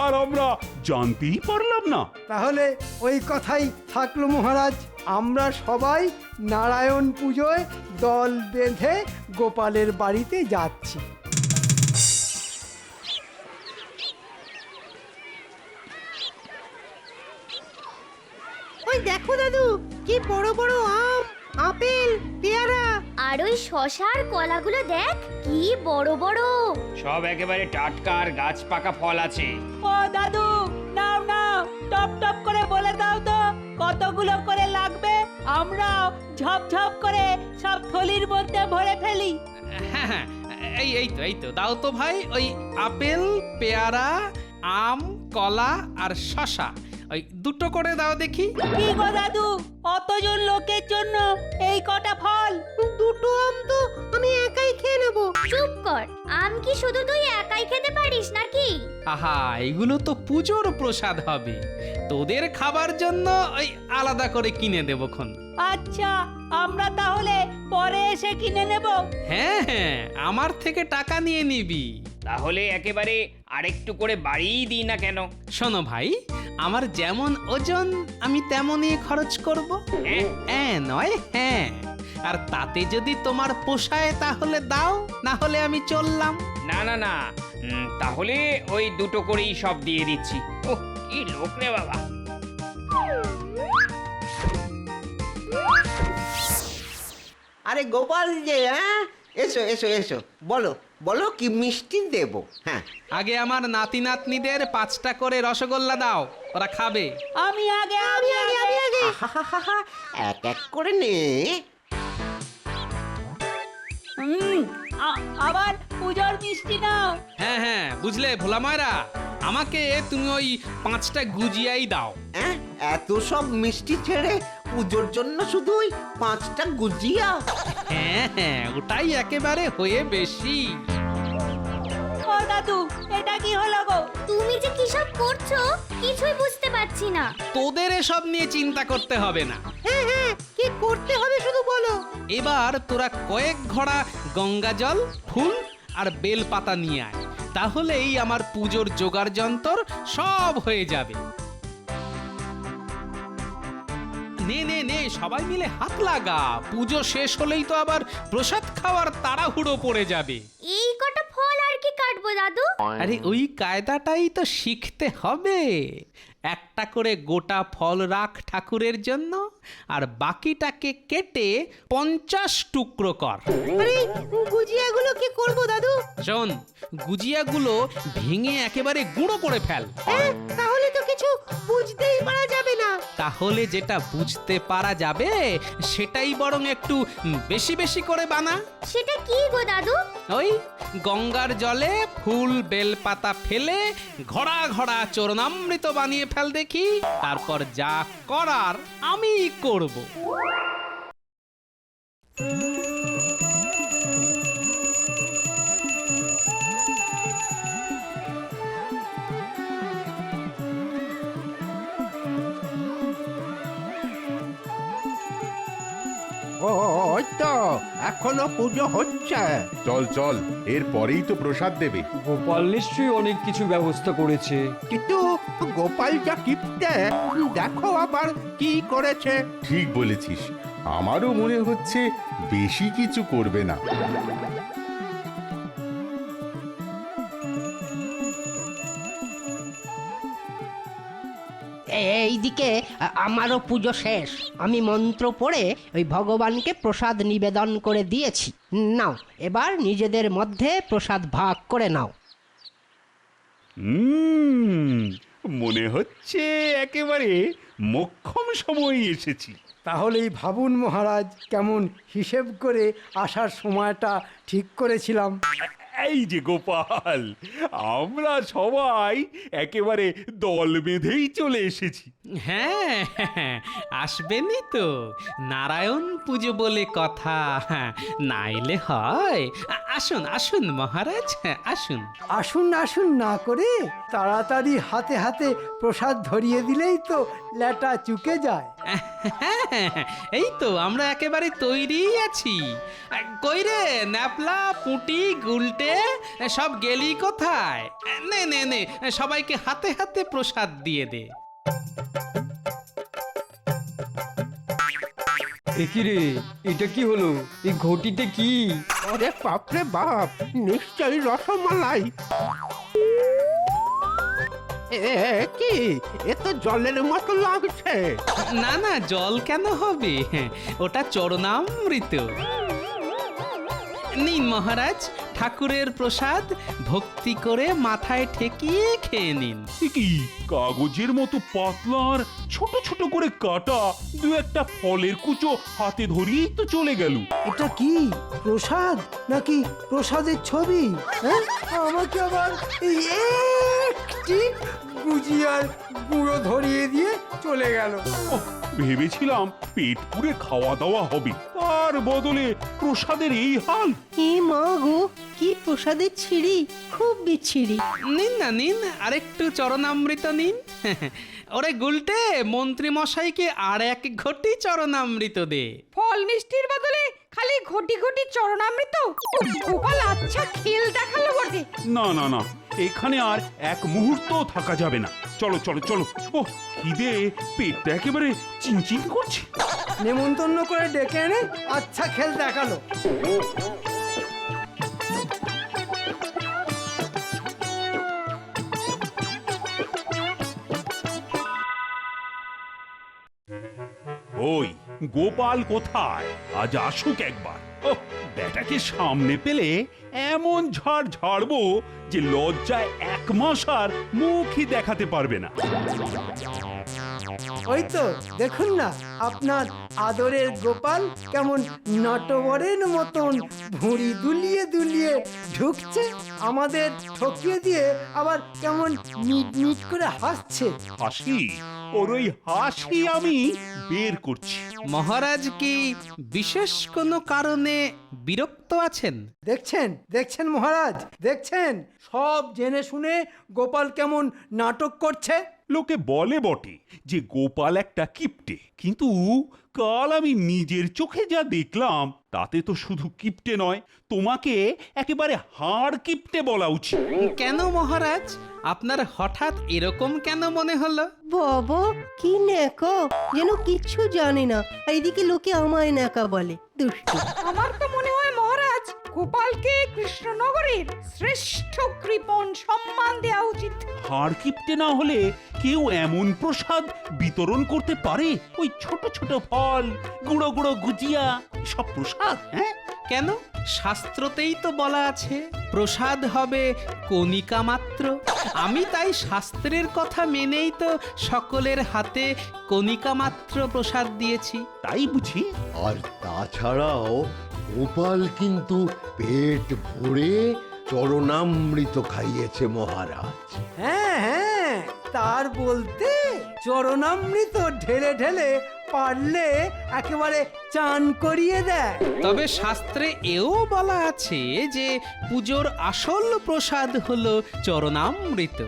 আর আমরা জানতেই পারলাম না। তাহলে ওই কথাই থাকলো মহারাজ, আমরা সবাই নারায়ণ পুজোয় দল বেঁধে গোপালের বাড়িতে যাচ্ছি। ওই দেখো দাদু, কি বড় বড় আম, আপেল, পেয়ারা। আর ওই শশার কলাগুলো দেখ, কি বড় বড়। সব একেবারে টাটকা আর গাছ পাকা ফল আছে। ও দাদু, নাও নাও, টপ টপ করে বলে দাও তো কতগুলো করে লাগবে, আমরাও ঝপঝপ করে সব থলির মধ্যে ভরে ফেলি। হ্যাঁ হ্যাঁ, এই তো দাও তো ভাই। ওই আপেল, পেয়ারা, আম, কলা আর শশা ওই দুটো করে দাও দেখি। কি গো দাদু, অতজন লোকের জন্য এই কটা ফল? দুটো আম তো আমি একাই খেয়ে নেবো। চুপ কর, আম কি শুধু তুই একাই খেতে পারিস নাকি? আহা, এগুলো তো পুজোর প্রসাদ হবে, তোদের খাবার জন্য ওই আলাদা করে কিনে দেবো খন। আচ্ছা, আমরা তাহলে পরে এসে কিনে নেব। হ্যাঁ হ্যাঁ, আমার থেকে টাকা নিয়ে নিবি। তাহলে একেবারে আরেকটু করে বাড়িয়ে দিই না কেন? শোনো ভাই, আমার যেমন ওজন আমি তেমনই খরচ করব। হ্যাঁ নয় হ্যাঁ, আর তাতে যদি তোমার পোষায় তাহলে দাও, না হলে আমি চললাম। না না না, তাহলে ওই দুটো করেই সব দিয়ে দিচ্ছি। ওহ, কি লোক রে বাবা। আরে গোপাল যে, হ্যাঁ, এসো এসো এসো, বলো বলো কি মিষ্টি দেবো? হ্যাঁ, আগে আমার নাতি নাতনিদের 5টা করে রসগোল্লা দাও, ওরা খাবে। আমি আগে, আমি আগে, আমি আগে। আহাহাহা, এক এক করে নে। আবার পুজোর মিষ্টি নাও। হ্যাঁ হ্যাঁ, বুঝলে ভোলা ময়রা, আমাকে তুমি ওই 5টা গুজিয়াই দাও। হ্যাঁ, এত সব মিষ্টি ছেড়ে পুজোর জন্য শুধু ওই 5টা গুজিয়া? হ্যাঁ হ্যাঁ, ওটাই একেবারে হয়ে বেশি। ও দাদু, এটা কি হলো গো? তুমি যে কি সব করছো কিছুই বুঝতে পারছি না। তোদের এসব নিয়ে চিন্তা করতে হবে না। হ্যাঁ হ্যাঁ, কি করতে হবে শুধু বলো। এবার তোরা কয়েক ঘড়া গঙ্গা জল, ফুল আর বেল পাতা নিয়ে আয়, তাহলেই আমার পুজোর জোগাড় যন্ত্র সব হয়ে যাবে। নে নে নে, সবাই মিলে হাত লাগা, পুজো শেষ হলেই তো আবার প্রসাদ খাওয়ার তাড়াহুড়ো পড়ে যাবে। এই কটা ফল আর কি কাটবো দাদু? আরে ওই কায়দাটাই তো শিখতে হবে। একটা করে গোটা ফল রাখ ঠাকুরের জন্য, আর বাকিটাকে কেটে 50 টুকরো কর। আরে গুজিয়াগুলো কি করব দাদু? শোন, গুজিয়াগুলো ভেঙে একেবারে গুঁড়ো করে ফেল। তাহলে তো কিছু বুঝতেই পারা যাবে না। তাহলে যেটা বুঝতে পারা যাবে সেটাই বরং একটু বেশি বেশি করে বানা। সেটা কি গো দাদু? ওই গঙ্গার জলে ফুল বেলপাতা ফেলে ঘড়া ঘড়া চরণামৃত বানিয়ে ফেল দেখি, তারপর যা করার আমি করব। ওই তো এখনো পুজো হচ্ছে। চল চল, এর পরেই তো প্রসাদ দেবে। গোপাল নিশ্চয়ই অনেক কিছু ব্যবস্থা করেছে। কিন্তু গোপাল যা কিপটে, দেখো আবার কি করেছে। ঠিক বলেছিস, আমারও মনে হচ্ছে বেশি কিছু করবে না। এইদিকে আমারও পুজো শেষ। আমি মন্ত্র পড়ে ওই ভগবানকে প্রসাদ নিবেদন করে দিয়েছি। নাও, এবার নিজেদের মধ্যে প্রসাদ ভাগ করে নাও। মনে হচ্ছে একেবারে মোক্ষম সময় এসেছি। তাহলেই ভাবুন মহারাজ, কেমন হিসেব করে আসার সময়টা ঠিক করেছিলাম। এই যে গোপাল, আমরা সবাই একেবারে দল বেঁধেই চলে এসেছি। হ্যাঁ, আসবেনই তো, নারায়ণ পুজো বলে কথা, নাইলে হয়। আসুন আসুন মহারাজ, আসুন। আসুন আসুন না করে তাড়াতাড়ি হাতে হাতে প্রসাদ ধরিয়ে দিলেই তো ল্যাটা চুকে যায়। এই তো আমরা একেবারে তৈরি আছি। কই রে ন্যাপলা, পুঁটি, গুলটে, সব গেলি কোথায়? নে নে নে, সবাইকে হাতে হাতে প্রসাদ দিয়ে দে। কি রে, এটা কি হলো? এই ঘটিতে কি? ওরে বাপরে বাপ, নিশ্চয়ই রসমালাই। কি এ তো জলের মতো লাগছে। না না, জল কেন হবে, ওটা চরণামৃত। নিন মহারাজ, ঠাকুরের প্রসাদ ভক্তি করে মাথায় ঠেকিয়ে খেয়ে নিন। কি কাগজের মতো পাতলার ছোট ছোট করে কাটা দু একটা ফলের কুচো হাতে ধরিয়েই তো চলে গেল। এটা কি প্রসাদ নাকি প্রসাদের ছবি? হ্যাঁ, আমাকে আবার এই একটি গুজিয়ার গুঁড়ো ধরিয়ে দিয়ে চলে গেল। ভেবেছিলাম পেট পুরে খাওয়া দাওয়া হবে, তার বদলে প্রসাদের এই হাল। কি মা গো, কি প্রসাদের ছিঁড়ি, খুব বিচ্ছিরি। নিন না নিন, আরেকটু চরণামৃত নিন। ওরে গুলটে, মন্ত্রী মশাইকে আর এক ঘটি চরণামৃত দে। ফল মিষ্টির বদলে খালি ঘটি ঘটি চরণামৃত? গোপাল আচ্ছা খেল দেখালো বটে। না না না, এখানে আর এক মুহূর্ত থাকা যাবে না। চলো চলো চলো, ও খিদে পেটটা একেবারে চিনচিন করছে। নেমন্তন্ন করে ডেকে এনে আচ্ছা খেল দেখালো। ওই গোপাল কোথায়? আজ আসুক একবার। ওহ, বেটাকে সামনে পেলে এমন ঝাড় ঝাড়বো যে লজ্জায় এক মাস আর মুখই দেখাতে পারবে না। ওই তো দেখুন না, আপনার আদরের গোপাল কেমন নটবরের মতন ভুঁড়ি দুলিয়ে দুলিয়ে ঢুকছে, আমাদের ঠকিয়ে দিয়ে আবার কেমন মিট মিট করে হাসছে। হাসি? ওর ওই হাসি আমি বের করছি। মহারাজ কি বিশেষ কোনো কারণে বিরক্ত আছেন? দেখছেন দেখছেন মহারাজ, দেখছেন সব জেনে শুনে গোপাল কেমন নাটক করছে। লোকে বলে বটে যে গোপাল একটা কিপটে, কিন্তু কাল আমি নিজের চোখে যা দেখলাম তাতে তো শুধু কিপটে নয়, তোমাকে একেবারে হাড় কিপটে বলা উচিত। কেন মহারাজ, আপনার হঠাৎ এরকম কেন মনে হলো? বাবা কি নেকা, যেন কিচ্ছু জানি না, এইদিকে লোকে আমায় নেকা বলে। দুষ্টু। আমার তো মনে হয় মহারাজ, গোপালকে কৃষ্ণনগরের শ্রেষ্ঠ কৃপণ সম্মান দেওয়া উচিত। হাড় কিপটে না হলে কেউ এমন প্রসাদ বিতরণ করতে পারে? ওই ছোট ছোট ফল, গুঁড়ো গুঁড়ো গুজিয়া, সব প্রসাদ? হ্যাঁ, কেন? শাস্ত্রতেই তো বলা আছে প্রসাদ হবে কণিকা মাত্র। আমি তাই শাস্ত্রের কথা মেনেই তো সকলের হাতে কণিকা মাত্র প্রসাদ দিয়েছি। তাই বুঝি? আর তাছাড়াও গোপাল কিন্তু পেট ভরে চরণামৃত খাইয়েছে মহারাজ। হ্যাঁ হ্যাঁ, তার বলতে চরণামৃত ঢেলে ঢেলে পারলে একেবারে চান করিয়ে দেয়। তবে শাস্ত্রে এও বলা আছে যে পুজোর আসল প্রসাদ হলো চরণামৃত।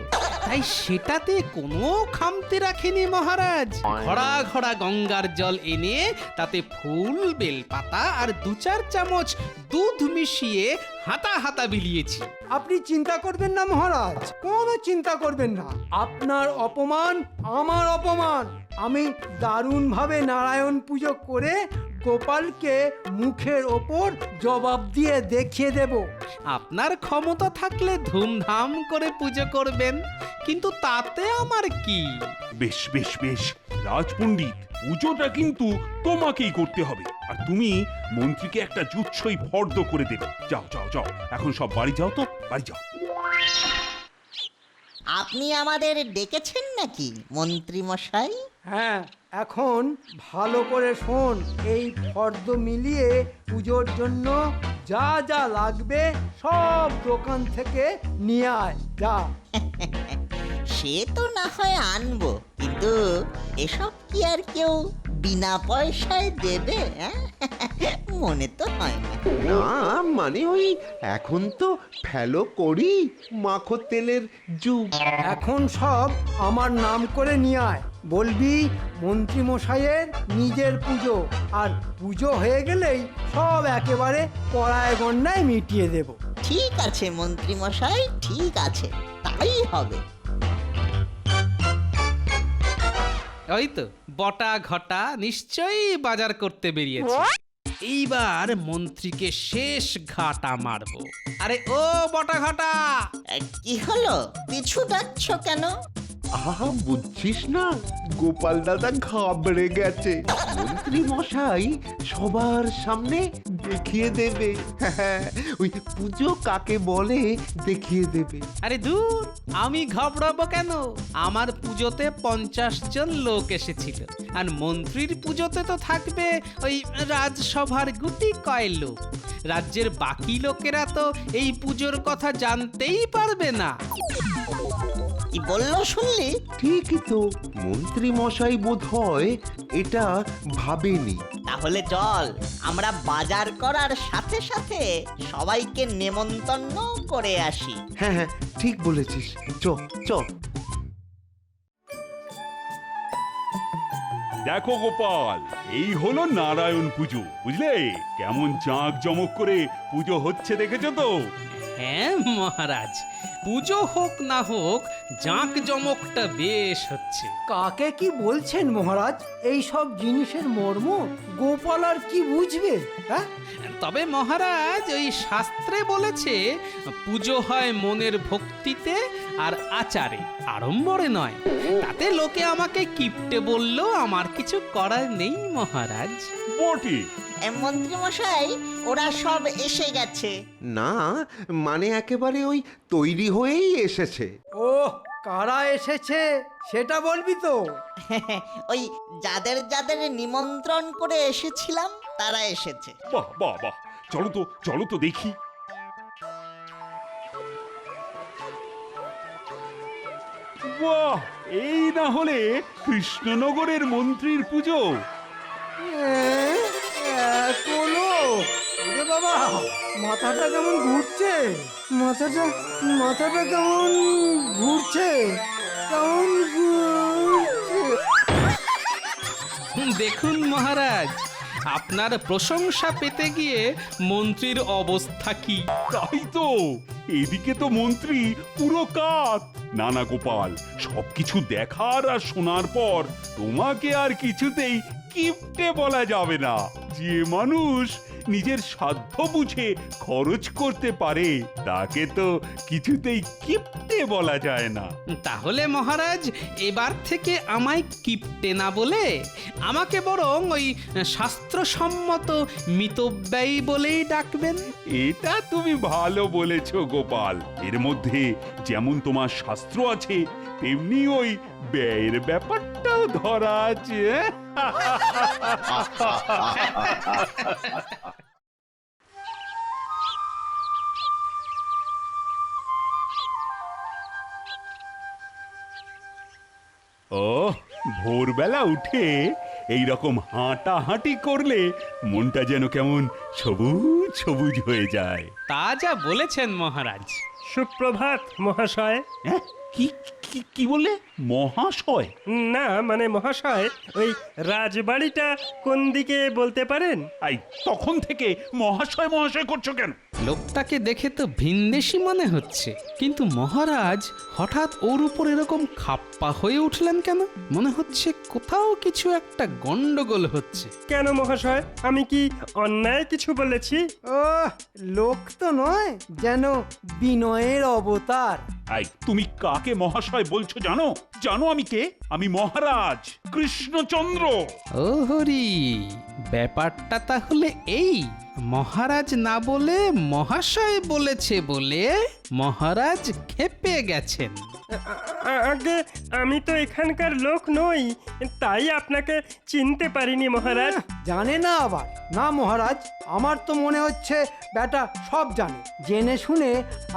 তাই সেটাতে কোনো খামতি রাখিনি মহারাজ। ঘড়া ঘড়া গঙ্গার জল এনে তাতে ফুল, বেলপাতা আর 2-4 চামচ দুধ মিশিয়ে হাতা হাতা বিলিয়েছি। আপনি চিন্তা করবেন না মহারাজ, কোনো চিন্তা করবেন না। আপনার অপমান আমার অপমান। আমি দারুণভাবে নারায়ণ পুজো করে গোপালকে মুখের ওপর জবাব দিয়ে দেখিয়ে দেব। আপনার ক্ষমতা থাকলে ধুমধাম করে পুজো করবেন, কিন্তু তাতে আমার কি? বেশ বেশ বেশ, রাজপণ্ডিত, পুজোটা কিন্তু তোমাকেই করতে হবে। আর তুমি মন্ত্রীকে একটা জুৎসই ফর্দ করে দেবে। যাও যাও যাও, এখন সব বাড়ি যাও তো, বাড়ি যাও। আপনি আমাদের ডেকেছেন নাকি মন্ত্রী মশাই? হ্যাঁ, এখন ভালো করে শোন। এই ফর্দ মিলিয়ে পুজোর জন্য যা যা লাগবে সব দোকান থেকে নিয়ে আয়, যা। সে তো না হয় আনবো, কিন্তু এসব কি আর কেউ বিনা পয়সায় দেবে? মনে তো হয় না। না মানে ওই এখন তো ফেলো করি মাখো তেলের যুগ। এখন সব আমার নাম করে নিয়ে আয়। বলবি মন্ত্রী মশাইয়ের নিজের পুজো, আর পুজো হয়ে গেলেই সব একেবারে কড়ায় গন্ডায় মিটিয়ে দেব। ঠিক আছে মন্ত্রী মশাই, ঠিক আছে, তাই হবে। ওই তো বটা ঘটা নিশ্চয়ই বাজার করতে বেরিয়েছে। এইবার মন্ত্রীকে শেষ ঘাটা মারবো। আরে ও বটা ঘটা, কি হলো? পিছু ডাকছ কেন? আহা, বুঝছিস না, গোপাল দাদা ঘাবড়ে গেছে। মন্ত্রী মশাই সবার সামনে দেখিয়ে দেবে। ওই পুজো কাকে বলে দেখিয়ে দেবে। আরে দূর, আমি ঘাবড়াবো কেন? আমার পুজোতে 50 জন লোক এসেছিল, আর মন্ত্রীর পুজোতে তো থাকবে ওই রাজসভার গুটি কয় লোক। রাজ্যের বাকি লোকেরা তো এই পুজোর কথা জানতেই পারবে না। কি বললো শুনলি? ঠিকই তো, মন্ত্রী মশাই বোধ হয় এটা ভাবেনি। তাহলে চল, আমরা বাজার করার সাথে সাথে সবাইকে নেমন্তন্ন করে আসি। হ্যাঁ হ্যাঁ, ঠিক বলেছিস, চ চ। দেখো গোপাল, এই হলো নারায়ণ পুজো, বুঝলে? কেমন জাঁক জমক করে পুজো হচ্ছে, দেখেছো তো? হ্যাঁ মহারাজ, পুজো হোক না হোক জাঁক জমকটা বেশ হচ্ছে। কাকে কি বলছেন মহারাজ? এই সব জিনিসের মর্ম গোপাল আর কি বুঝবে? হ্যাঁ, তবে মহারাজ ওই শাস্ত্রে বলেছে পুজো হয় মনের ভক্তিতে আর আচারে, আড়ম্বরে নয়। তাতে লোকে আমাকে কিপটে বললেও আমার কিছু করার নেই মহারাজ। বটে। মন্ত্রী মশাই, ওরা সব এসে গেছে। না মানে একেবারে ওই তৈরি হয়েই এসেছে। ও, কারা এসেছে সেটা বলবি তো? ওই যাদের যাদের নিমন্ত্রণ করে এসেছিলাম তারা এসেছে। বাহ বাহ বাহ, চলো তো চলো তো দেখি। বাহ, এই না হলে কৃষ্ণনগরের মন্ত্রীর পুজো। এখনো ওরে বাবা, মাথাটা কেমন ঘুরছে, মাথাটা কেমন ঘুরছে, কেমন ঘুরছে। দেখুন মহারাজ, আপনার প্রশংসা পেতে গিয়ে মন্ত্রীর অবস্থা কি। তাই তো, এদিকে তো মন্ত্রী পুরো কাত। না না গোপাল, সবকিছু দেখার আর শোনার পর তোমাকে আর কিছুতেই কিপটে বলা যাবে না। যে মানুষ নিজের সাধ্য বুঝে খরচ করতে পারে তাকে তো কিছুতেই কিপটে বলা যায় না। তাহলে মহারাজ, এবার থেকে আমায় কিপটে না বলে আমাকে বরং ওই শাস্ত্রসম্মত মিতব্যয়ী বলেই ডাকবেন। এটা তুমি ভালো বলেছো গোপাল। এর মধ্যে যেমন তোমার শাস্ত্র আছে, তেমনি ওই ব্যয়ের ব্যাপারটাও ধরা আছে। ও, ভোরবেলা উঠে এই রকম হাঁটাহাঁটি করলে মনটা যেন কেমন সবুজ সবুজ হয়ে যায়। তা যা বলেছেন মহারাজ। সুপ্রভাত মহাশয়। কি কি বললে মহাশয়? না মানে মহাশয়, ওই রাজবাড়িটা কোন দিকে বলতে পারেন? এই তখন থেকে মহাশয় মহাশয় করছো কেন? লোকটাকে দেখে তো ভিনদেশি মনে হচ্ছে, কিন্তু মহারাজ হঠাৎ ওর উপর এরকম খাপ্পা হয়ে উঠলেন কেন? মনে হচ্ছে কোথাও কিছু একটা গন্ডগোল হচ্ছে। কেন মহাশয়, আমি কি অন্যায় কিছু বলেছি? ও লোক তো নয়, যেন বিনয়ের অবতার। এই তুমি কাকে মহাশয় বলছো জানো? জানো আমি কে? আমি মহারাজ কৃষ্ণচন্দ্র। ও হরি, ব্যাপারটা তাহলে এই, মহারাজ না বলে মহাশয় বলেছে বলে মহারাজ ক্ষেপে গেছেন। আগে আমি তো এখানকার লোক নই, তাই আপনাকে চিনতে পারিনি মহারাজ। জানে না আবার? না মহারাজ, আমার তো মনে হচ্ছে বেটা সব জানে, জেনে শুনে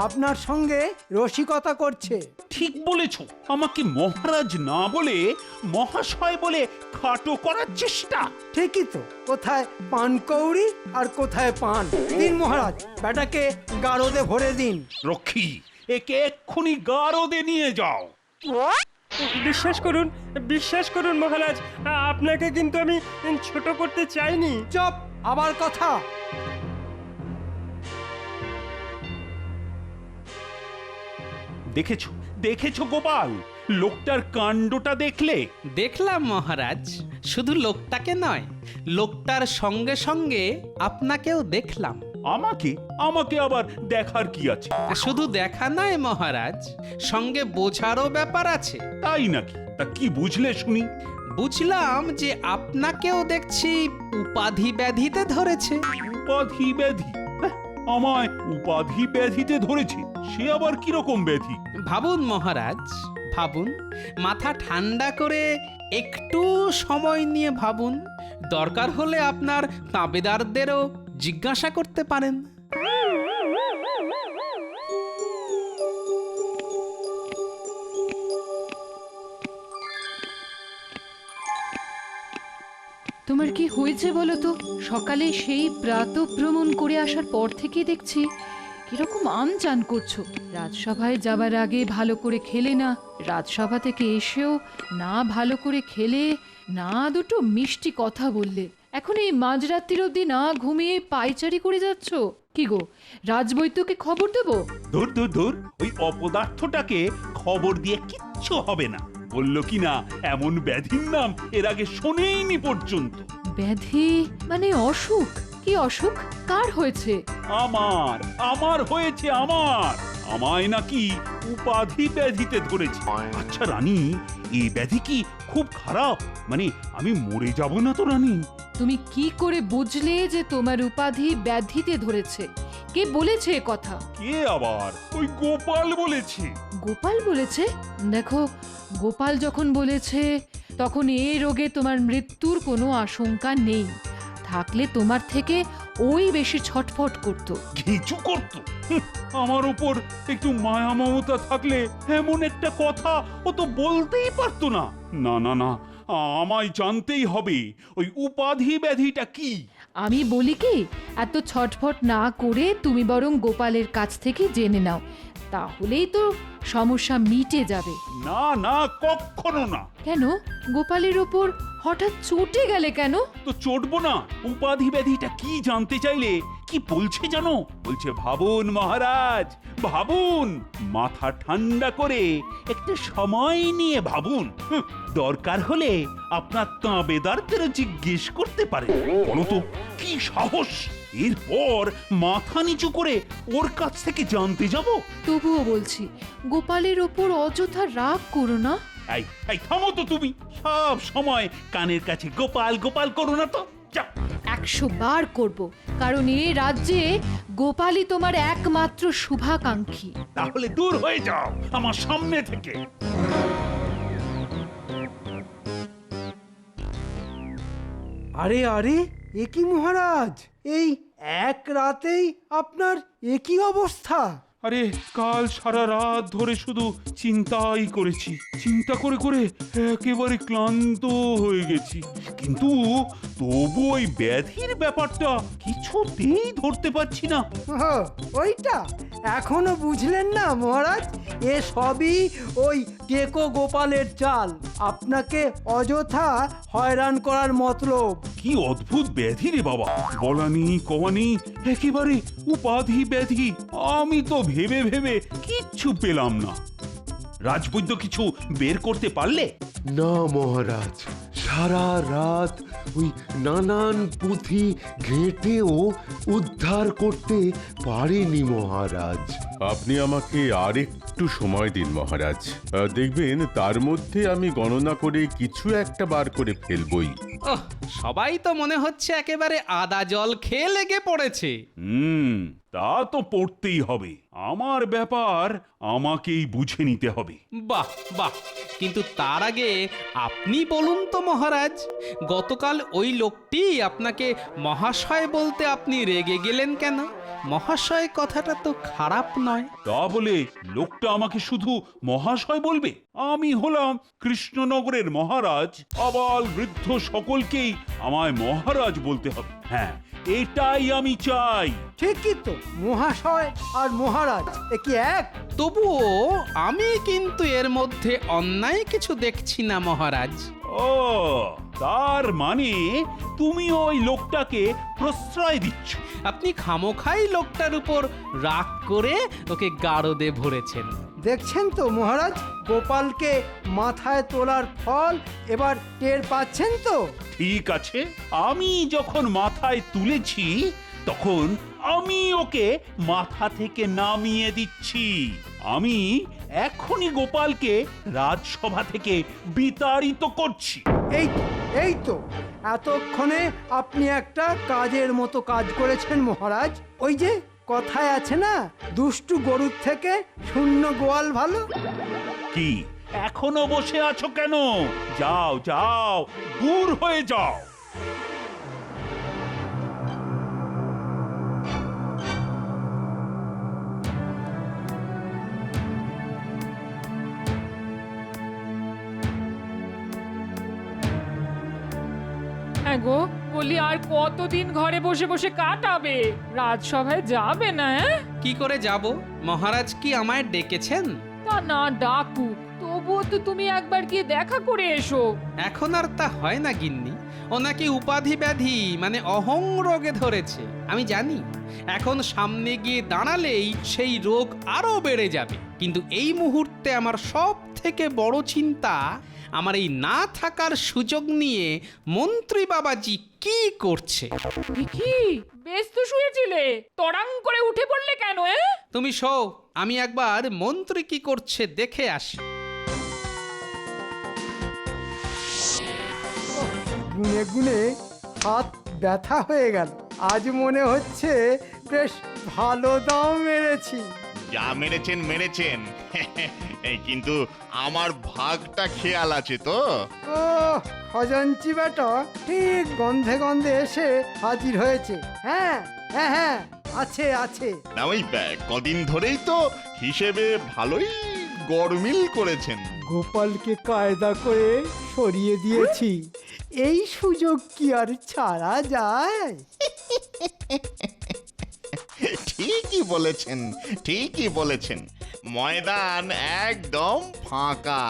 আপনার সঙ্গে রসিকতা করছে। ঠিক বলেছো, আমাকে মহারাজ না বলে মহাশয় বলে খাটো করার চেষ্টা। ঠিকই তো, কোথায় পান কৌড়ি আর কোথায় পান। দিন মহারাজ, বেটাকে গারদে ভরে দিন। রক্ষী, একে এক্ষুনি গারদে নিয়ে যাও। বিশ্বাস করুন মহারাজ, আপনাকে কিন্তু আমি ছোট করতে চাইনি। চুপ, আবার কথা। দেখেছো গোপাল, লোকটার কাণ্ডটা দেখলে? দেখলাম মহারাজ, শুধু লোকটাকে নয়, লোকটার সঙ্গে সঙ্গে আপনাকেও দেখলাম। আমাকে আবার দেখার কি আছে? শুধু দেখা নয় মহারাজ, সঙ্গে বোঝারও ব্যাপার আছে। তাই নাকি? তা কি বুঝলে শুনি? বুঝলাম যে আপনাকেও দেখছি উপাধি ব্যাধিতে ধরেছে। উপাধি ব্যাধি? আমায় উপাধি ব্যাধিতে ধরেছে? সে আবার কিরকম ব্যাধি? ভাবুন মহারাজ, ভাবুন, মাথা ঠান্ডা করে একটু সময় নিয়ে ভাবুন। দরকার হলে আপনার তাবেদারদেরও জিজ্ঞাসা করতে পারেন। তোমার কি হয়েছে বলো তো? সকালে সেই প্রাতঃভ্রমণ করে আসার পর থেকেই দেখছি কিরকম আনচান করছো। রাজসভায় যাবার আগে ভালো করে খেলে না, রাজসভা থেকে এসেও না ভালো করে খেলে, না দুটো মিষ্টি কথা বললে, এখন এই মাঝরাত্রির অবধি না ঘুমিয়ে পায়চারি করে যাচ্ছ। কি গো, রাজবৈদ্যকে খবর দেবো? দূর, ওই অপদার্থটাকে খবর দিয়ে কিচ্ছু হবে না। বললো কি না এমন ব্যাধির নাম এর আগে শোনেইনি পর্যন্ত। ব্যাধি মানে অসুখ? কি অসুখ? কার হয়েছে? আমার হয়েছে। আমায় নাকি উপাধি ব্যাধিতে ধরেছে। আচ্ছা রানী, এই ব্যাধি কি খুব খারাপ? মানে আমি মরে যাব না তো রানী? তুমি কি করে বুঝলে যে তোমার উপাধি ব্যাধিতে ধরেছে? কে বলেছে এ কথা? কে আবার? ওই গোপাল বলেছে। গোপাল বলেছে? দেখো, গোপাল যখন বলেছে তখন এই রোগে তোমার মৃত্যুর কোনো আশঙ্কা নেই। থাকলে তোমার থেকে ওই বেশি ছটফট করতো, ঘিচু করতো। আমার উপর একটু মায়া মমতা থাকলে এমন একটা কথা ও তো বলতেই পারতো না। না, আমায় জানতেই হবে ওই উপাধি ব্যাধিটা কি। আমি বলি কি, এত ছটফট না করে তুমি বরং গোপালের কাছ থেকে জেনে নাও, তাহলেই তো সমস্যা মিটে যাবে। না, কখনো না। কেন, গোপালের ওপর হঠাৎ চটে গেলে কেন? তো চটবো না। উপাধি ব্যাধিটা কি জানতে চাইলে কি বলছে জানো? বলছে ভাবুন মহারাজ, ভাবুন, মাথা ঠান্ডা করে একটা সময় নিয়ে ভাবুন। দরকার হলে আপনার তাবেদারদের জিজ্ঞেস করতে পারেন। বলো তো কি সাহস? এরপর মাথা নিচু করে ওর কাছ থেকে জানতে যাব? তবুও বলছি, গোপালের ওপর অযথা রাগ করো না। এই থামো তো তুমি, সব সময় কানের কাছে গোপাল করো না তো। 100 বার করব, কারণ এই রাজ্যে গোপালই তোমার একমাত্র শুভাকাঙ্ক্ষী। তাহলে দূর হয়ে যাও আমার সামনে থেকে। আরে এ কি মহারাজ, এই এক রাতেই আপনার একই অবস্থা? আরে কাল সারা রাত ধরে শুধু চিন্তাই করেছি, চিন্তা করে একেবারে ক্লান্ত হয়ে গেছি। কিন্তু তবু ওই ব্যাধির ব্যাপারটা কিছুতেই ধরতে পারছি না। ওইটা এখনো বুঝলেন না মহারাজ? এ সবই ওই টেকো গোপালের চাল, আপনাকে অযথা হয়রান করার মতলব। কি অদ্ভুত ব্যাধি রে বাবা, বলানি কওয়ানি একেবারে উপাধি ব্যাধি। আমি তো ভেবে ভেবে কিচ্ছু পেলাম না। রাজবৈদ্য কিছু বের করতে পারলে? না মহারাজ, সারা রাত ওই নানান পুঁথি ঘেঁটেও উদ্ধার করতে পারেনি মহারাজ। আপনি আমাকে আরেকটু সময় দিন মহারাজ, দেখবেন তার মধ্যে আমি গণনা করে কিছু একটা বার করে ফেলবই। ওহ, সবাই তো মনে হচ্ছে একেবারে আদা জল খেয়ে লেগে পড়েছে। তা তো পড়তেই হবে। আমার ব্যাপার আমাকেই বুঝে নিতে হবে। বাহ বাহ, কিন্তু তার আগে আপনি বলুন তো মহারাজ, গতকাল ওই লোকটি আপনাকে মহাশয় বলতে আপনি রেগে গেলেন কেন? মহাশয় কথাটা তো খারাপ নয়। তা বলে লোকটা আমাকে শুধু মহাশয় বলবে? আমি হলাম কৃষ্ণনগরের মহারাজ, আবাল বৃদ্ধ সকলকেই আমায় মহারাজ বলতে হবে। হ্যাঁ, এটাই আমি চাই। ঠিকই তো, মহাশয় আর মহারাজ কি এক? তবুও আমি কিন্তু এর মধ্যে অন্যায় কিছু দেখছি না মহারাজ। ও, তার মানে তুমি ওই লোকটাকে প্রশ্রয় দিচ্ছ? আপনি খামোখাই লোকটার উপর রাগ করে ওকে গারদে ভরেছেন। দেখছেন তো মহারাজ, গোপালকে মাথায় তোলার ফল এবার টের পাচ্ছেন তো? ঠিক আছে, আমি যখন মাথায় তুলেছি তখন আমি ওকে মাথা থেকে নামিয়ে দিচ্ছি। আমি এখনই গোপালকে রাজসভা থেকে বিতাড়িত করছি। এই তো এতক্ষণে আপনি একটা কাজের মতো কাজ করেছেন মহারাজ। ওই যে কথায় আছে না, দুষ্টু গরুর থেকে শূন্য গোয়াল ভালো। কি এখনো বসে আছো কেন? যাও যাও, দূর হয়ে যাও। হ্যাঁ গো, বলি আর কতদিন ঘরে বসে বসে কাটাবে? রাজসভায় যাবে না? কি করে যাব? মহারাজ কি আমায় ডেকেছেন? তা না ডাকুক, তবুও তো তুমি একবার গিয়ে দেখা করে এসো। এখন আর তা হয় না গিন্নি। ওনাকে উপাধি ব্যাধি মানে অহং রোগে ধরেছে, আমি জানি। এখন সামনে গিয়ে দাঁড়ালেই সেই রোগ আরো বেড়ে যাবে। কিন্তু এই মুহূর্তে আমার সব থেকে বড় চিন্তা, আমার এই না থাকার সুযোগ নিয়ে মন্ত্রী বাবাজি কি করছে। কি বেশ তো শুয়েছিলে, তড়াং করে উঠে পড়লে কেন? তুমি শোও, আমি একবার মন্ত্রী কি করছে দেখে আসি। গুনে গুনে হাত ব্যথা হয়ে গেল। আজ মনে হচ্ছে বেশ ভালো দাম মেরেছি। যা মেরেছেন মেরেছেন, এই কিন্তু আমার ভাগটা খেয়াল আছে তো। ও খজাঞ্চি বেটা ঠিক গন্ধে গন্ধে এসে হাজির হয়েছে। হ্যাঁ হ্যাঁ হ্যাঁ, আছে আছে। না ওই কদিন ধরেই তো হিসেবে ভালোই গরমিল করেছেন। গোপালকে কায়দা করে সরিয়ে দিয়েছি, এই সুযোগ কি আর ছাড়া যায়? ঠিকই বলেছেন, ঠিকই বলেছেন। ময়দান একদম ফাঁকা,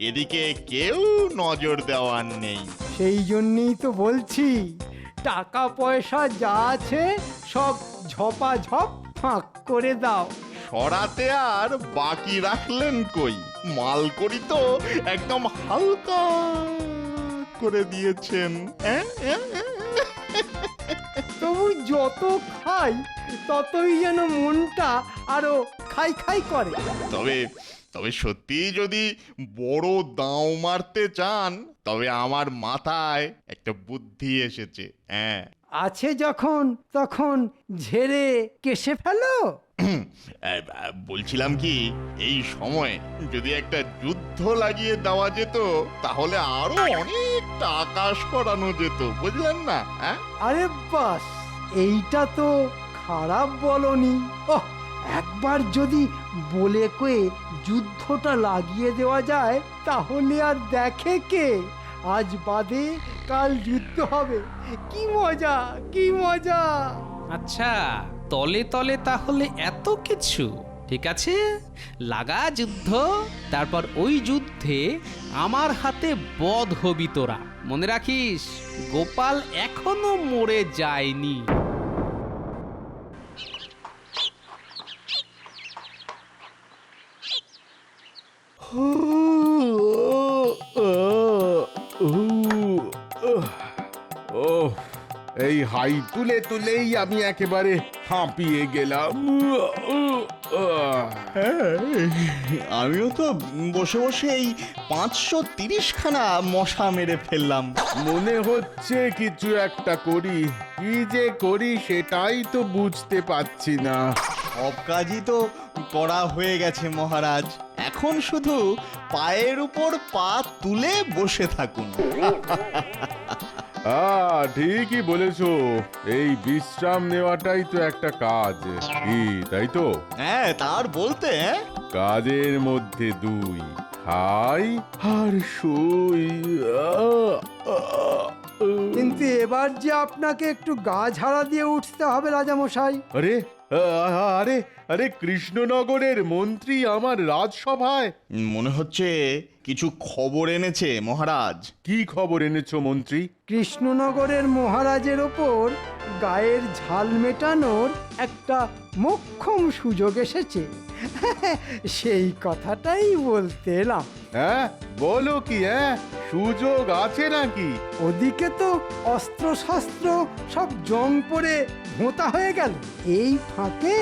এদিকে কেউ নজর দেওয়ার নেই। সেই জন্যই তো বলছি, টাকা পয়সা যা আছে সব ঝপাঝপ ফাঁক করে দাও। সরাতে আর বাকি রাখলেন কই? মালকড়ি তো একদম হালকা করে দিয়েছেন। তবু যত খাই ততই যেন মনটা আরো খাই খাই করে। তবে তবে সত্যি যদি বড় দাও মারতে চান, তবে আমার মাথায় একটা বুদ্ধি এসেছে। হ্যাঁ, আছে যখন তখন ঝেড়ে কেসে ফেলো। বলছিলাম কি, এই সময় যদি একটা যুদ্ধ লাগিয়ে দেওয়া যেত, তাহলে আরো অনেক টাকা সরানো যেত, বুঝলেন না? আরে বাস, এইটা তো খারাপ বলনি। ওহ, একবার যদি বলে কয়ে যুদ্ধটা লাগিয়ে দেওয়া যায়, তাহলে আর দেখে কে? আজ বাদে কাল যুদ্ধ হবে। কি মজা, কি মজা! আচ্ছা, তলে তলে তাহলে এত কিছু। ঠিক আছে, লাগা যুদ্ধ, তারপর ওই যুদ্ধে আমার হাতে বধ হবি তোরা। মনে রাখিস, গোপাল এখনো মরে যায়নি। ও এই হাই তুলে তুলেই আমি একেবারে হাঁপিয়ে গেলাম। আমিও তো বসে বসে এই 530 খানা মশা মেরে ফেললাম। মনে হচ্ছে কিছু একটা করি, কি যে করি সেটাই তো বুঝতে পারছি না। সব কাজই তো করা হয়ে গেছে মহারাজ, এখন শুধু পায়ের উপর পা তুলে বসে থাকুন। ঠিকই বলেছো, এই বিশ্রাম নেওয়াটাই তো একটা কাজ, কি তাই তো? হ্যাঁ, তার বলতে কাজের মধ্যে দুই, খাই আর শুই। কিন্তু এবার যে আপনাকে একটু গা ঝাড়া দিয়ে উঠতে হবে রাজামশাই। আরে আরে আরে কৃষ্ণনগরের মন্ত্রী আমার রাজসভায়। মনে হচ্ছে কিছু খবর এনেছে মহারাজ। কি খবর এনেছো মন্ত্রী? কৃষ্ণনগরের মহারাজের ওপর গায়ের ঝাল মেটানোর একটা মোক্ষম সুযোগ এসেছে। সেই কথাটাই বলতে এলাম। হ্যাঁ, বলো কি? সুযোগ আছে নাকি? ওদিকে তো অস্ত্র শস্ত্র সব জং পড়ে ভোঁতা হয়ে গেল, এই ফাঁকে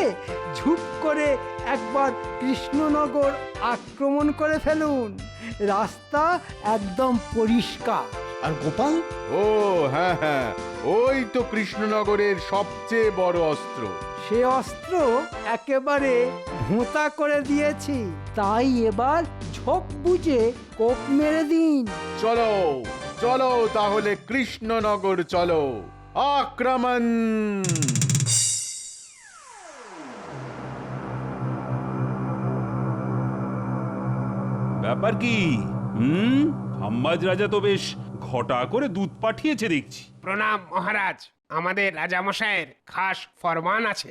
ঝুপ করে একবার কৃষ্ণনগর আক্রমণ করে ফেলুন, রাস্তা একদম পরিষ্কার। আর গোপাল? ও হ্যাঁ হ্যাঁ, ওই তো কৃষ্ণনগরের সবচেয়ে বড় অস্ত্র। সে অস্ত্র একেবারে ভোঁতা করে দিয়েছি, তাই এবার ঝোঁক বুঝে কোপ মেরে দিন। চলো চলো তাহলে কৃষ্ণনগর চলো, আক্রমণ! ব্যাপার কি? খাম্বাজ রাজা তো বেশ ঘটা করে দুধ পাঠিয়েছে দেখছি। প্রণাম মহারাজ, আমাদের রাজামশাইয়ের খাস ফরমান আছে।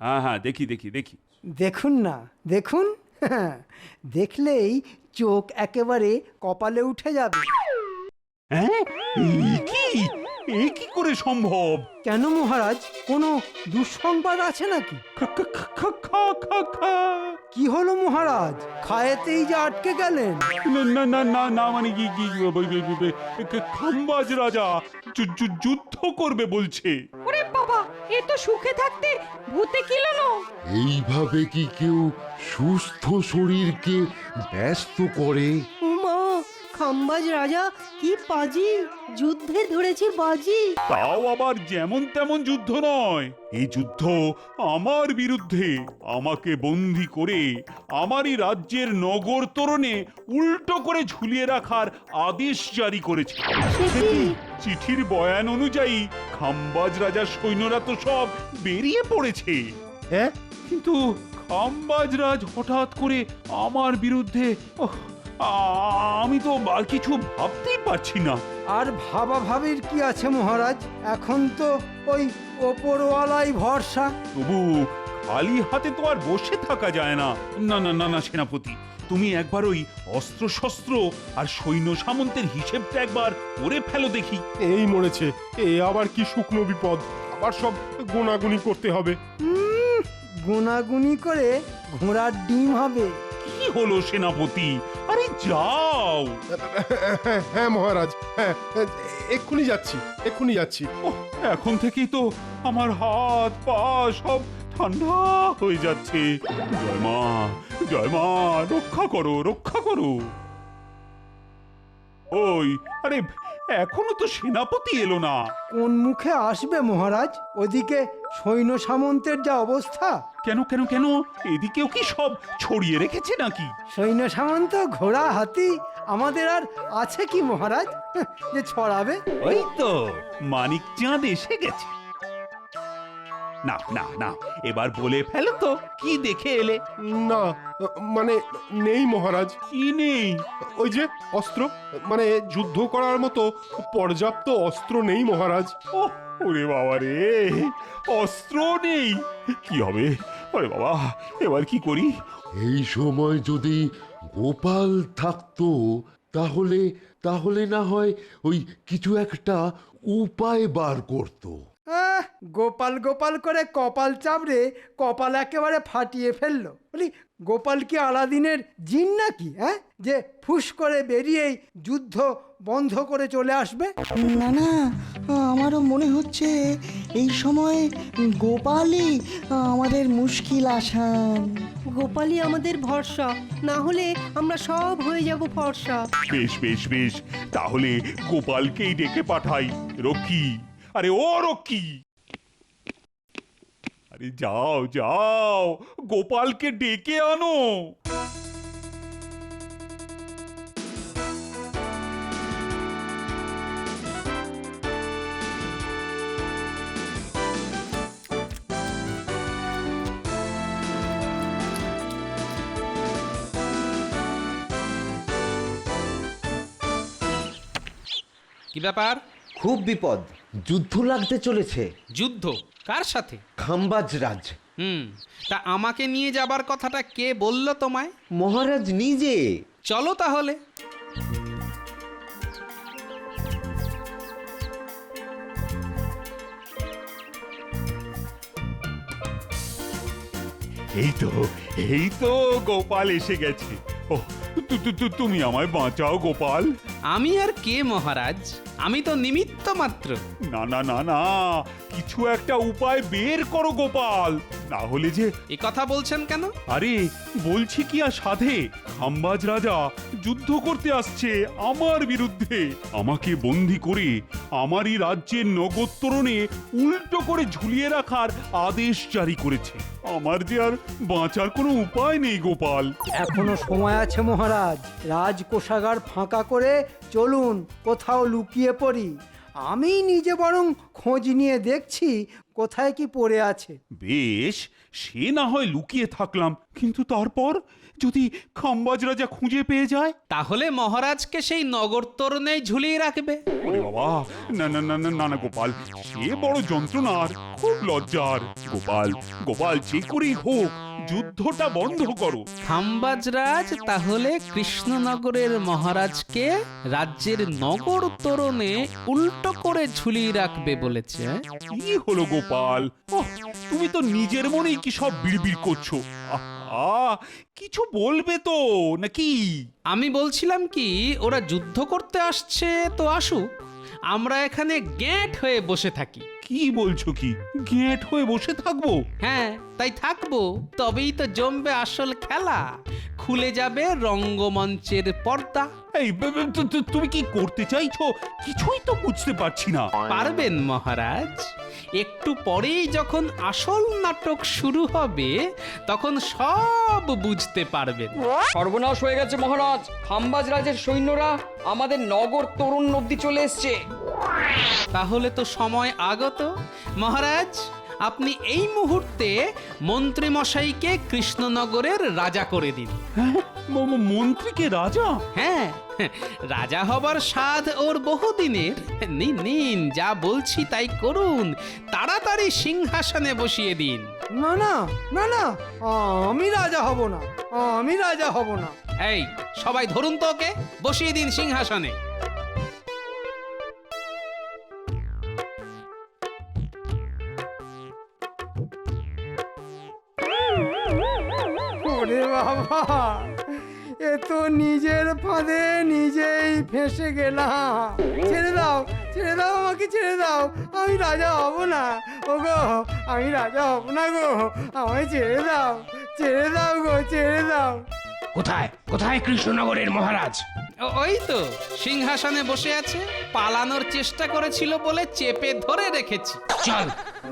হ্যাঁ হ্যাঁ, দেখি দেখি দেখি। দেখুন না, দেখুন। দেখলেই চোখ একেবারে কপালে উঠে যাবে। হ্যাঁ, এ কি করে সম্ভব? কেন মহারাজ, কোনো দুঃসংবাদ আছে নাকি? কি হলো মহারাজ, খায়েতেই যে আটকে গেলেন? না না না না, মানে কি খাম্বাজ রাজা যুদ্ধ করবে বলছে। ওরে বাবা, এ তো সুখে থাকতে ভূতে কিলানো। এইভাবে কি কেউ সুস্থ শরীরকে ব্যস্ত করে? উমা, খাম্বাজ রাজা কি পাজি, যুদ্ধে ধরেছে বাজি। তাও আবার যেমন তেমন যুদ্ধ নয়, এই যুদ্ধ আমার বিরুদ্ধে। আমাকে বন্দি করে আমারই রাজ্যের নগর তোরণে উল্টো করে ঝুলিয়ে রাখার আদেশ জারি করেছে। চিঠির বয়ান অনুযায়ী খাম্বাজ রাজার সৈন্যরা তো সব বেরিয়ে পড়েছে। হ্যাঁ, কিন্তু খাম্বাজ রাজ হঠাৎ করে আমার বিরুদ্ধে, আমি তো আর কিছু ভাবতেই পারছি না। আর ভাবির কি আছে মহারাজ, এখন তো ওই ওপরওয়ালাই ভরসা। তবু খালি হাতে তো আর বসে থাকা যায় না। না না না না সেনাপতি, তুমি একবার ওই অস্ত্র শস্ত্র আর সৈন্য সামন্তের হিসেবটা একবার করে ফেলো দেখি। এই মরেছে, এ আবার কি শুকনো বিপদ, আবার সব গোনাগুনি করতে হবে। গুনাগুনি করে ঘোড়ার ডিম হবে। কি হলো সেনাপতি? আরে যাও। হ্যাঁ মহারাজ, হ্যাঁ এক্ষুনি যাচ্ছি, এক্ষুনি যাচ্ছি। এখন থেকেই তো আমার হাত পা সব ঠান্ডা হয়ে যাচ্ছে। জয় মা, জয় মা, রক্ষা করো, রক্ষা করো। ওই, আরে এখনো তো সেনাপতি এলো না। কোন মুখে আসবে মহারাজ? ওদিকে সৈন্য সামন্তের যা অবস্থা। কেন কেন কেন, এদিকেও কি সব ছড়িয়ে রেখেছে নাকি? সৈন্য সামন্ত ঘোড়া হাতি আমাদের আর আছে কি মহারাজ যে ছড়াবে? ওই তো মানিক চাঁদ এসে গেছে। না না না, এবার বলে ফেলো তো, কি দেখে এলে? না মানে নেই মহারাজ। কি নেই? ওই যে অস্ত্র, মানে যুদ্ধ করার মতো পর্যাপ্ত অস্ত্র নেই মহারাজ। ওরে বাবা রে, অস্ত্র নেই? কি হবে? আরে বাবা, এবার কি করি? এই সময় যদি গোপাল থাকতো তাহলে তাহলে না হয় ওই কিছু একটা উপায় বার করতো। গোপাল গোপাল করে কপাল চাপড়ে কপাল একেবারে ফাটিয়ে ফেললো। বলি গোপাল কি আলাদিনের জিন নাকি, হ্যাঁ, যে ফুস করে বেরিয়েই যুদ্ধ বন্ধ করে চলে আসবে? না না, আমারও মনে হচ্ছে এই সময় গোপালই আমাদের মুশকিল আসান। গোপালই আমাদের ভরসা, না হলে আমরা সব হয়ে যাব ফর্সা। বেশ বেশ বেশ, তাহলে গোপালকেই ডেকে পাঠাই। রক্ষী, আরে ও রক্ষী, আরে যাও যাও, গোপালকে ডেকে আনো। কি ব্যাপার? খুব বিপদ, যুদ্ধ লাগতে চলেছে। যুদ্ধ কার সাথে? খাম্বাজ রাজ। তা আমাকে নিয়ে যাবার কথাটা কে বলল তোমায়? মহারাজ নিজে। চলো তাহলে। এই তো গোপাল এসে গেছে। ও, তুমি আমায় বাঁচাও গোপাল। আমি আর কে মহারাজ, আমি তো নিমিত্ত মাত্র। না না না না, কিছু একটা উপায় বের করো গোপাল, না হলে যে। এ কথা বলছেন কেন? আরে বলছি কি আর সাধে, খাম্বাজ রাজা যুদ্ধ করতে আসছে আমার বিরুদ্ধে। আমাকে বন্দি করে আমারই রাজ্যের নগর তোরণে উল্টো করে ঝুলিয়ে রাখার আদেশ জারি করেছে। আমার যে আর বাঁচার কোনো উপায় নেই গোপাল। এখনো সময় আছে মহারাজ, রাজকোষাগার ফাঁকা করে চলুন কোথাও লুকিয়ে পড়ি। আমি নিজে বরং খোঁজ নিয়ে দেখছি কোথায় কি পড়ে আছে। বেশ, সে না হয় লুকিয়ে থাকলাম, কিন্তু তারপর যদি খাম্বাজ রাজা খুঁজে পেয়ে যায়? তাহলে মহারাজকে সেই নগর তোরণে ঝুলিয়ে রাখবে। ওরে বাবা, না না না না না গোপাল, সে বড় যন্ত্রণার, খুব লজ্জার। গোপাল গোপাল, যে করেই হোক যুদ্ধটা বন্ধ করো। খাম্বাজরাজ তাহলে কৃষ্ণনগরের মহারাজকে রাজ্যের নগর তোরণে উল্টো করে ঝুলিয়ে রাখবে বলেছে। কি হলো গোপাল, তুমি তো নিজের মনেই কি সব বিড়বিড় করছো। কিছু বলবে তো নাকি? আমি বলছিলাম কি, ওরা যুদ্ধ করতে আসছে তো আসুক, আমরা এখানে গ্যাঁট হয়ে বসে থাকি। কি বলছো কি, গ্যাঁট হয়ে বসে থাকবো? হ্যাঁ, তাই থাকবো, তবেই তো জমবে আসল খেলা, খুলে যাবে রঙ্গমঞ্চের পর্দা। এই তুমি কি করতে চাইছো, কিছুই তো বুঝতে পারছি না। পারবেন মহারাজ, একটু পরেই যখন আসল নাটক শুরু হবে তখন সব বুঝতে পারবেন। সর্বনাশ হয়ে গেছে মহারাজ, খাম্বাজ রাজের সৈন্যরা আমাদের নগর তরুণ অব্দি চলে এসছে। তাহলে তো সময় আগত। মহারাজ, আপনি এই মুহূর্তে মন্ত্রী মশাইকে কৃষ্ণনগরের রাজা করে দিন। মন্ত্রীকে রাজা? হ্যাঁ, রাজা হবার স্বাদ ওর বহুদিনের। নিন নিন, যা বলছি তাই করুন, তাড়াতাড়ি সিংহাসনে বসিয়ে দিন। না না না না, আমি রাজা হব না, আমি রাজা হব না। এই সবাই ধরুন তো ওকে, বসিয়ে দিন সিংহাসনে। ওরে বাবা, এ তো নিজের ফাঁদে নিজেই ফেঁসে গেলাম। ছেড়ে দাও, ছেড়ে দাও, আমাকে ছেড়ে দাও, আমি রাজা হব না। ওগো, আমি রাজা হব না গো, আমায় ছেড়ে দাও, ছেড়ে দাও গো, ছেড়ে দাও। কোথায় কোথায় কৃষ্ণনগরের মহারাজ? ওই তো সিংহাসনে বসে আছে, পালানোর চেষ্টা করেছিল বলে চেপে ধরে রেখেছি। চল।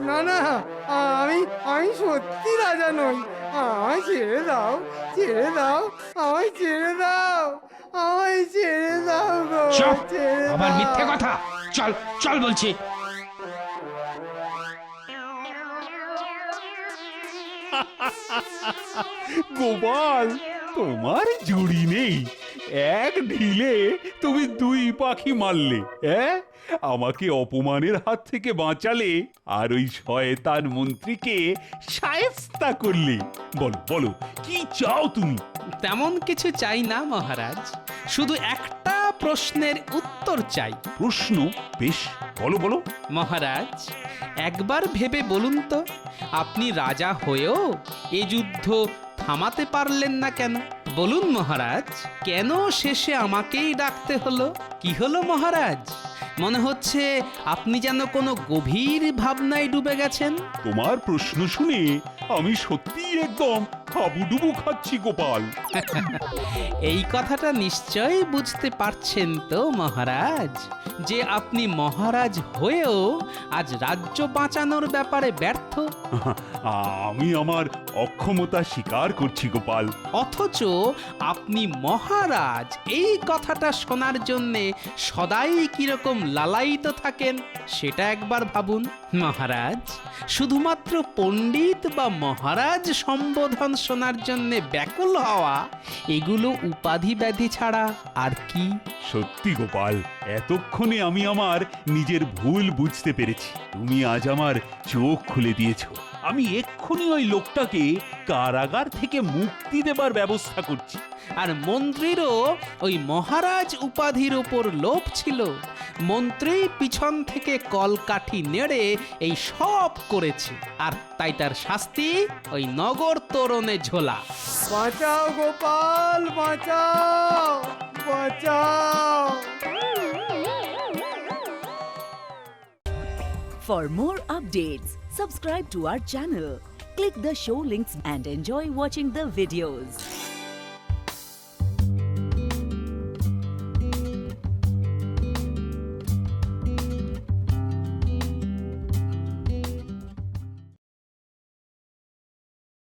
না না, আমি আমি সত্যি রাজা নই, আমায় ছেড়ে দাও, ছেড়ে দাও, আমায় ছেড়ে দাও, আমায় ছেড়ে দাও গো, ছেড়ে দাও। আবার মিথ্যে কথা, চল চল বলছি। গোপাল, তোমার জুড়ি নেই। এক ঢিলে তুমি দুই পাখি মারলে, হ্যাঁ? আমাকে অপমানের হাত থেকে বাঁচালে, আর ওই শয়তান মন্ত্রীকে শায়েস্তা করলে। বলো বলো, কি চাও তুমি? তেমন কিছু চাই না মহারাজ, শুধু একটা প্রশ্নের উত্তর চাই। প্রশ্ন? বেশ, বলো বলো। মহারাজ, একবার ভেবে বলুন তো, আপনি রাজা হয়েও এ যুদ্ধ থামাতে পারলেন না কেন? বলুন মহারাজ, কেন শেষে আমাকেই ডাকতে হলো? কি হলো মহারাজ? মনে হচ্ছে আপনি যেন কোনো গভীর ভাবনায় ডুবে গেছেন। তোমার প্রশ্ন শুনে আমি সত্যিই একদম হাবুডুবু খাচ্ছি গোপাল। এই কথাটা নিশ্চয়ই বুঝতে পারছেন তো মহারাজ, যে আপনি মহারাজ হয়েও আজ রাজ্য বাঁচানোর ব্যাপারে ব্যর্থ। আমি আমার অক্ষমতা স্বীকার করছি গোপাল। অথচ আপনি মহারাজ, এই কথাটা শোনার জন্যে সদাই কিরকম লালায়িত থাকেন সেটা একবার ভাবুন মহারাজ। শুধুমাত্র পণ্ডিত বা মহারাজ সম্বোধন শোনার জন্যে ব্যাকুল হওয়া, এগুলো উপাধি ব্যাধি ছাড়া আর কি? সত্যি গোপাল, এতক্ষণে আমি আমার নিজের ভুল বুঝতে পেরেছি। তুমি আজ আমার চোখ খুলে দিয়েছো। আমি এক্ষুনি ওই লোকটাকে কারাগার থেকে মুক্তি দেবার ব্যবস্থা করছি। আর মন্ত্রীরও ওই মহারাজ উপাধির ওপর লোভ ছিল। মন্ত্রী পিছন থেকে কলকাঠি নেড়ে এই সব করেছে, আর তাই তার শাস্তি ওই নগর তোরণে ঝোলা। বাঁচাও গোপাল, বাঁচাও, বাঁচাও। For more updates, subscribe to our channel, click the show links and enjoy watching the videos.